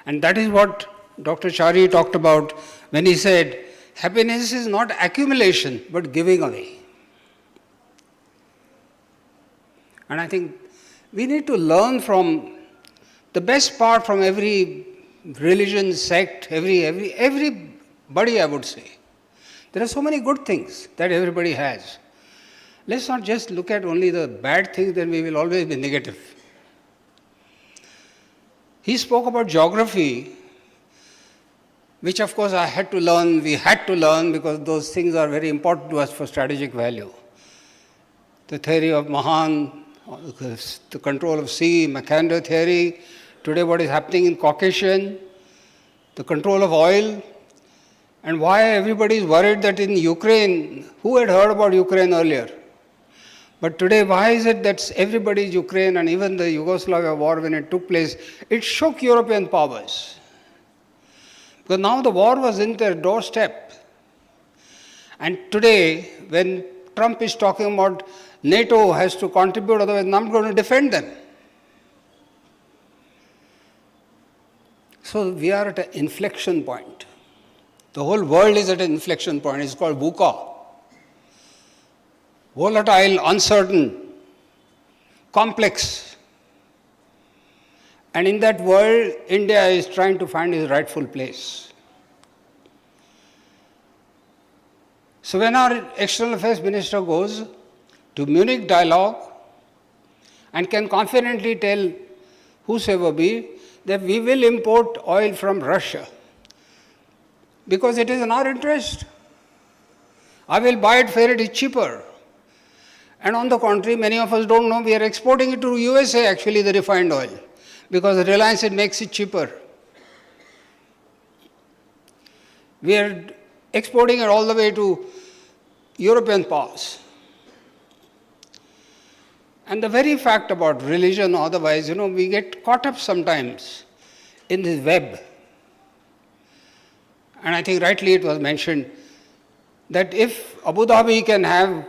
And that is what Dr. Chari talked about when he said, happiness is not accumulation, but giving away. And I think we need to learn from the best part from every religion, sect, everybody, I would say. There are so many good things that everybody has. Let's not just look at only the bad things, then we will always be negative. He spoke about geography, which of course I had to learn, we had to learn because those things are very important to us for strategic value. The theory of Mahan, the control of sea, Macandrew theory, today what is happening in Caucasian, the control of oil, and why everybody is worried that in Ukraine, who had heard about Ukraine earlier? But today, why is it that everybody is Ukraine, and even the Yugoslavia war when it took place, it shook European powers. Because now the war was in their doorstep. And today, when Trump is talking about NATO has to contribute, otherwise I'm not going to defend them. So we are at an inflection point. The whole world is at an inflection point. It's called VUCA. Volatile, uncertain, complex. And in that world, India is trying to find its rightful place. So when our External Affairs Minister goes to Munich dialogue and can confidently tell whosoever be that we will import oil from Russia because it is in our interest. I will buy it where it is cheaper. And on the contrary, many of us don't know, we are exporting it to USA actually, the refined oil, because Reliance it makes it cheaper. We are exporting it all the way to European powers. And the very fact about religion or otherwise, we get caught up sometimes in this web. And I think rightly it was mentioned that if Abu Dhabi can have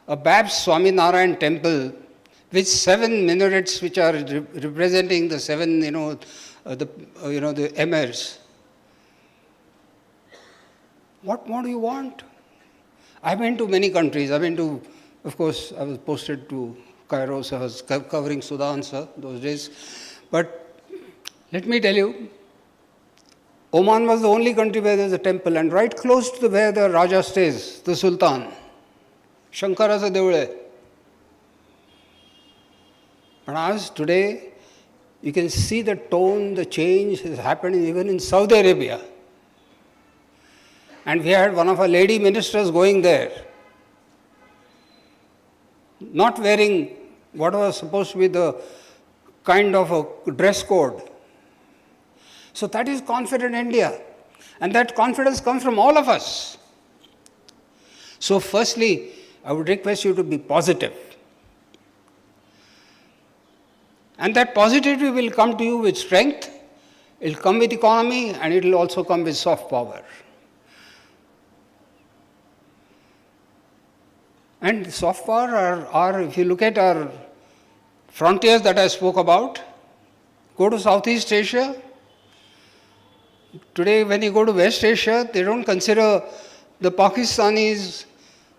a Babs Swaminarayan temple with 7 minarets which are representing the 7, the emirs, what more do you want? I've been to many countries. I've been to, of course, I was posted to Cairo, so I was covering Sudan, sir, those days. But let me tell you, Oman was the only country where there's a temple, and right close to where the Raja stays, the Sultan, Shankara's Devule. But as today, You can see the tone, the change is happening even in Saudi Arabia. And we had one of our lady ministers going there, not wearing what was supposed to be the kind of a dress code. So that is confident India. And that confidence comes from all of us. So firstly, I would request you to be positive. And that positivity will come to you with strength, it will come with economy, and it will also come with soft power. And soft power are, if you look at our frontiers that I spoke about, go to Southeast Asia. Today, when you go to West Asia, they don't consider the Pakistanis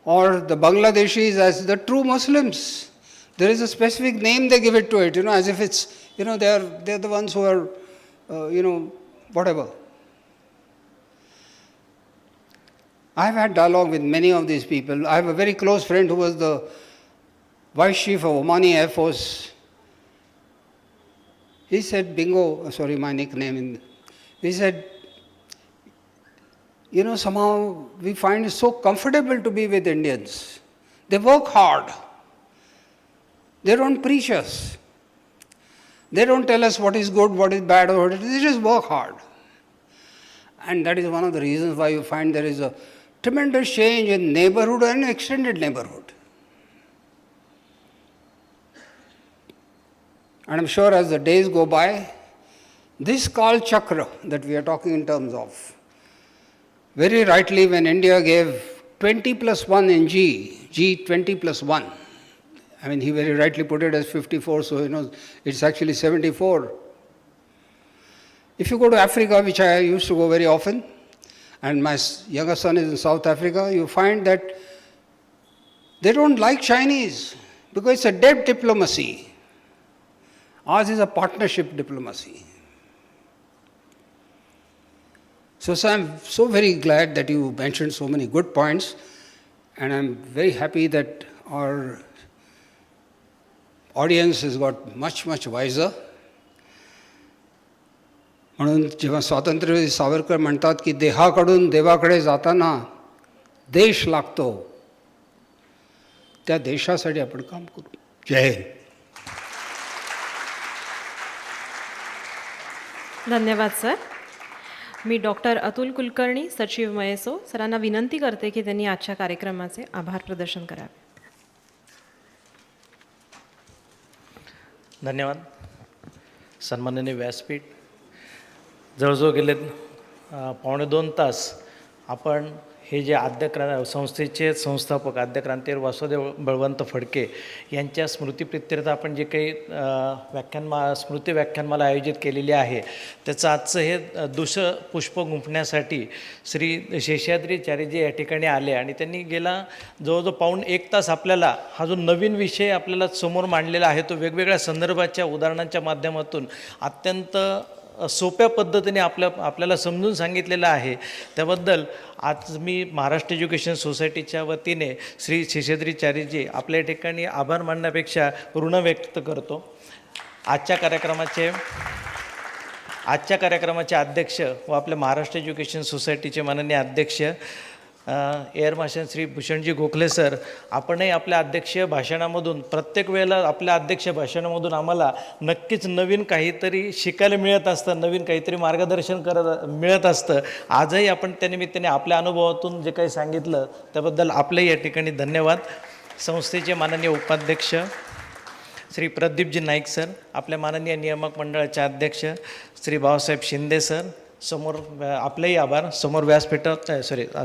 or the Bangladeshis as the true Muslims. There is a specific name they give it to it, as if it's, they're the ones who are, whatever. I've had dialogue with many of these people. I have a very close friend who was the Vice Chief of Omani Air Force. He said, Bingo, sorry, my nickname. He said, somehow we find it so comfortable to be with Indians. They work hard. They don't preach us. They don't tell us what is good, what is bad, or they just work hard. And that is one of the reasons why you find there is a tremendous change in neighborhood and extended neighborhood. And I'm sure as the days go by, this Kal Chakra that we are talking in terms of, very rightly when India gave 20 plus 1 in G 20 plus 1, he very rightly put it as 54, so it's actually 74. If you go to Africa, which I used to go very often, and my younger son is in South Africa, you find that they don't like Chinese because it's a debt diplomacy. Ours is a partnership diplomacy. So I'm so very glad that you mentioned so many good points, and I'm very happy that our audience has got much, much wiser. म्हणून जेव्हा स्वातंत्र्यवीर सावरकर म्हणतात की देहाकडून देवाकडे जाताना देश लागतो, त्या देशासाठी आपण काम करू. जय हिंद. धन्यवाद सर. मी डॉक्टर अतुल कुलकर्णी, सचिव मयसो सरांना विनंती करते की त्यांनी आजच्या कार्यक्रमाचे आभार प्रदर्शन करावे. धन्यवाद. सन्माननीय व्यासपीठ, जवळजवळ गेले 1.25 तास आपण हे जे संस्थेचे संस्थापक आद्य क्रांतीवीर वासुदेव बळवंत फडके यांच्या स्मृतिप्रित्यर्थ आपण जे काही स्मृती व्याख्यानमाला आयोजित केलेली आहे, त्याचं आजचं हे पुष्प गुंफण्यासाठी श्री शेषाद्रीचार्यजी या ठिकाणी आले आणि त्यांनी गेला जवळजवळ 1.25 तास आपल्याला हा जो नवीन विषय आपल्याला समोर मांडलेला आहे तो वेगवेगळ्या संदर्भाच्या उदाहरणांच्या माध्यमातून अत्यंत सोप्या पद्धतीने आपल्याला समजून सांगितलेलं आहे. त्याबद्दल आज मी महाराष्ट्र एज्युकेशन सोसायटीच्या वतीने श्री शेषाद्रीचार्यजी आपल्या ठिकाणी आभार मानण्यापेक्षा ऋण व्यक्त करतो. आजच्या कार्यक्रमाचे अध्यक्ष व आपल्या महाराष्ट्र एज्युकेशन सोसायटीचे माननीय अध्यक्ष air marshal Shri Bhushanji Gokhale sir, आपणही आपल्या अध्यक्षीय भाषणामधून प्रत्येक वेळेला आपल्या अध्यक्षीय भाषणामधून आम्हाला नक्कीच नवीन काहीतरी शिकायला मिळत असतं, नवीन काहीतरी मार्गदर्शन मिळत असतं. आजही आपण त्यानिमित्ताने आपल्या अनुभवातून जे काही सांगितलं त्याबद्दल आपलेही या ठिकाणी धन्यवाद. संस्थेचे माननीय उपाध्यक्ष श्री प्रदीपजी नाईक सर, आपल्या माननीय नियामक मंडळाचे अध्यक्ष श्री भाऊसाहेब शिंदे सर, समोर आपलेही आभार. समोर व्यासपीठात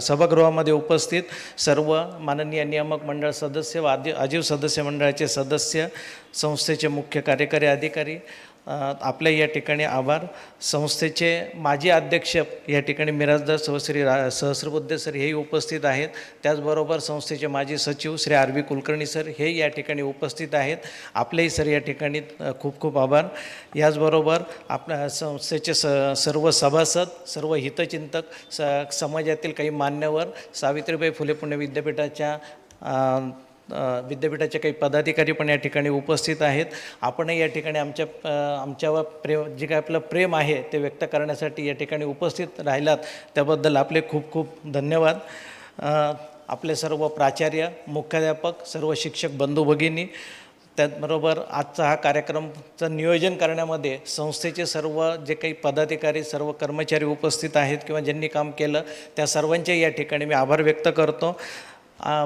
सभागृहामध्ये उपस्थित सर्व माननीय नियामक मंडळ सदस्य व आजीव सदस्य मंडळाचे सदस्य, संस्थेचे मुख्य कार्यकारी अधिकारी, आपल्या या ठिकाणी आभार. संस्थेचे माजी अध्यक्ष या ठिकाणी मिराजदार श्री सहस्रबुद्धे सर हेही उपस्थित आहेत. त्याचबरोबर संस्थेचे माजी सचिव Shri R V Kulkarni sir हे या ठिकाणी उपस्थित आहेत. आपलेही सर या ठिकाणी खूप खूप आभार. याचबरोबर आपल्या संस्थेचे सर्व सभासद, सर्व हितचिंतक, समाजातील काही मान्यवर, सावित्रीबाई फुले पुणे विद्यापीठाच्या विद्यापीठाचे काही पदाधिकारी पण या ठिकाणी उपस्थित आहेत. आपणही या ठिकाणी आमच्यावर जे काय आपलं प्रेम आहे ते व्यक्त करण्यासाठी या ठिकाणी उपस्थित राहिलात त्याबद्दल आपले खूप खूप धन्यवाद. आपले सर्व प्राचार्य, मुख्याध्यापक, सर्व शिक्षक बंधू भगिनी, त्याचबरोबर आजचा हा कार्यक्रमचं नियोजन करण्यामध्ये संस्थेचे सर्व जे काही पदाधिकारी, सर्व कर्मचारी उपस्थित आहेत किंवा ज्यांनी काम केलं त्या सर्वांचे या ठिकाणी मी आभार व्यक्त करतो.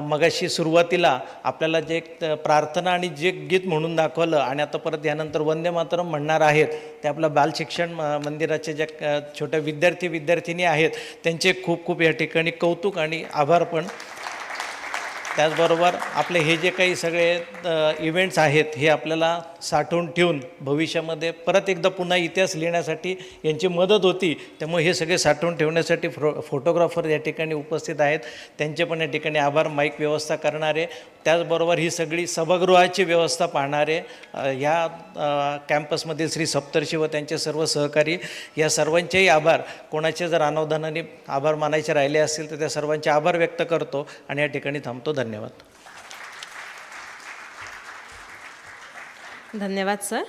मगाशी सुरुवातीला आपल्याला जे प्रार्थना आणि जे गीत म्हणून दाखवलं आणि आता परत यानंतर वंदे मातरम म्हणणार आहेत ते आपल्या बालशिक्षण मंदिराचे ज्या छोट्या विद्यार्थिनी आहेत त्यांचे खूप खूप या ठिकाणी कौतुक आणि आभार पण. त्याचबरोबर आपले हे जे काही सगळे इव्हेंट्स आहेत हे आपल्याला साठवून ठेवून भविष्यामध्ये परत एकदा पुन्हा इतिहास लिहिण्यासाठी यांची मदत होती. त्यामुळे हे सगळे साठवून ठेवण्यासाठी फोटोग्राफर या ठिकाणी उपस्थित आहेत, त्यांचे पण या ठिकाणी आभार. माईक व्यवस्था करणारे, त्याचबरोबर ही सगळी सभागृहाची व्यवस्था पाहणारे, ह्या कॅम्पसमधील श्री सप्तर्षी व त्यांचे सर्व सहकारी, या सर्वांचेही आभार. कोणाचे जर अनावधानाने आभार मानायचे राहिले असतील तर त्या सर्वांचे आभार व्यक्त करतो आणि या ठिकाणी थांबतो. धन्यवाद. धन्यवाद सर.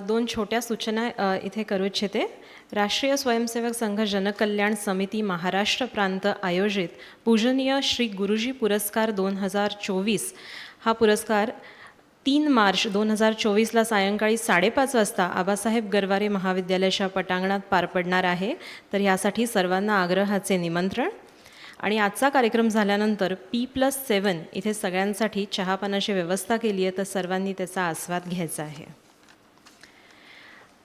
दोन छोट्या सूचना इथे करू इच्छिते. राष्ट्रीय स्वयंसेवक संघ जनकल्याण समिती महाराष्ट्र प्रांत आयोजित पूजनीय श्री गुरुजी पुरस्कार 2024 हा पुरस्कार 3 मार्च 2024ला सायंकाळी 5:30 वाजता आबासाहेब गरवारे महाविद्यालयाच्या पटांगणात पार पडणार आहे. तर यासाठी सर्वांना आग्रहाचे निमंत्रण. आणि आजचा कार्यक्रम झाल्यानंतर P+7 इथे सगळ्यांसाठी चहापानाची व्यवस्था केली आहे, तर सर्वांनी त्याचा आस्वाद घ्यायचा आहे.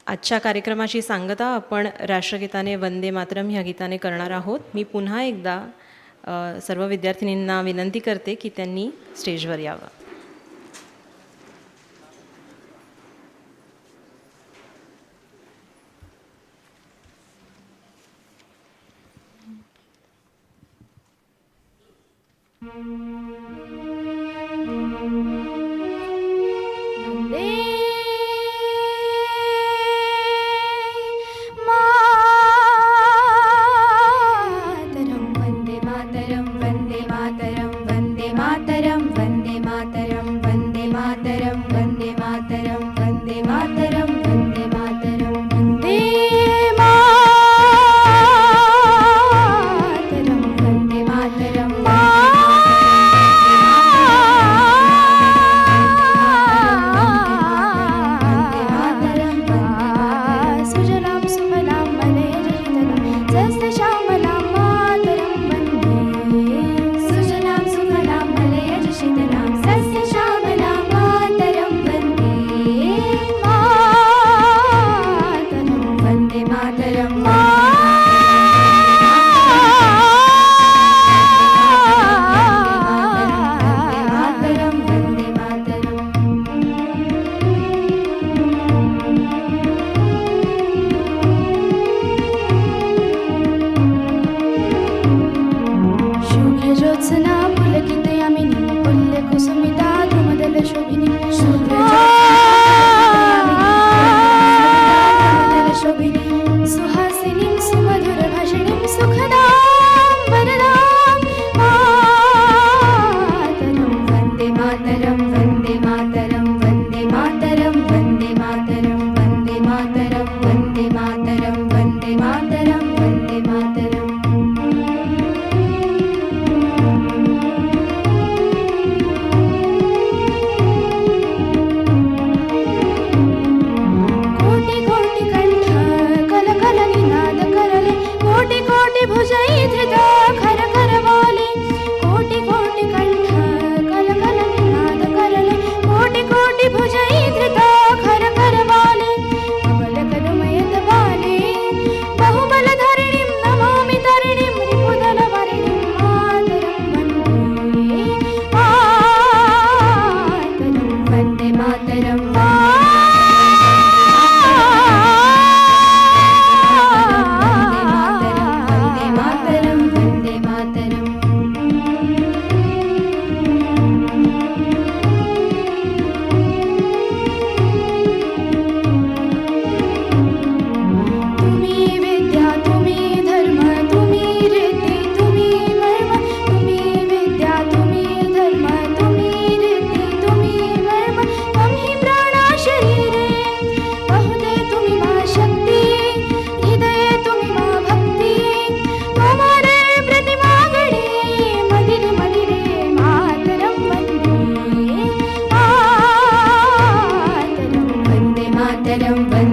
आजच्या कार्यक्रमाची सांगता आपण राष्ट्रगीताने वंदे मातरम ह्या गीताने करणार आहोत. मी पुन्हा एकदा सर्व विद्यार्थिनींना विनंती करते की त्यांनी स्टेजवर यावं. वंदे मातरम वंदे मातरम वंदे मातरम वंदे मातरम वंदे मातरम वंदे मातरम वंदे मातरम वंदे मातरम वंदे मातरम वंदे मातरम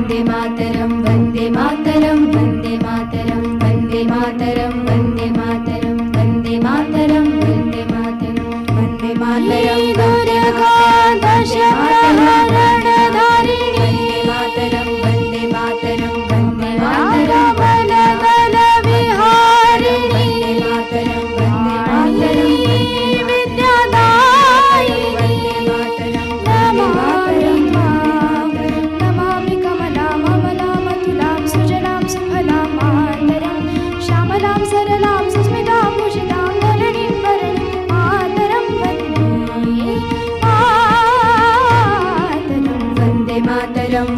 वन्दे मातरं वन्दे मातरं वन्दे मातरं वन्दे मातरं वन्दे मातरं वन्दे मातरं वन्दे मातरं वन्दे मातरं दुर्गा दशहरणधारिणी वन्दे मातरं वन्दे मातरं वन्दे मातरं विहारिणी वन्दे मातरं विद्यादायिनी वन्दे मातरं नमामि कमलां अमलां अतुलां सुजलां सुफलां मातरं श्यामलां सरलां सुस्मितां भूषितां धरणीं वरणीं मातरं वन्दे मातरं वन्दे मातरं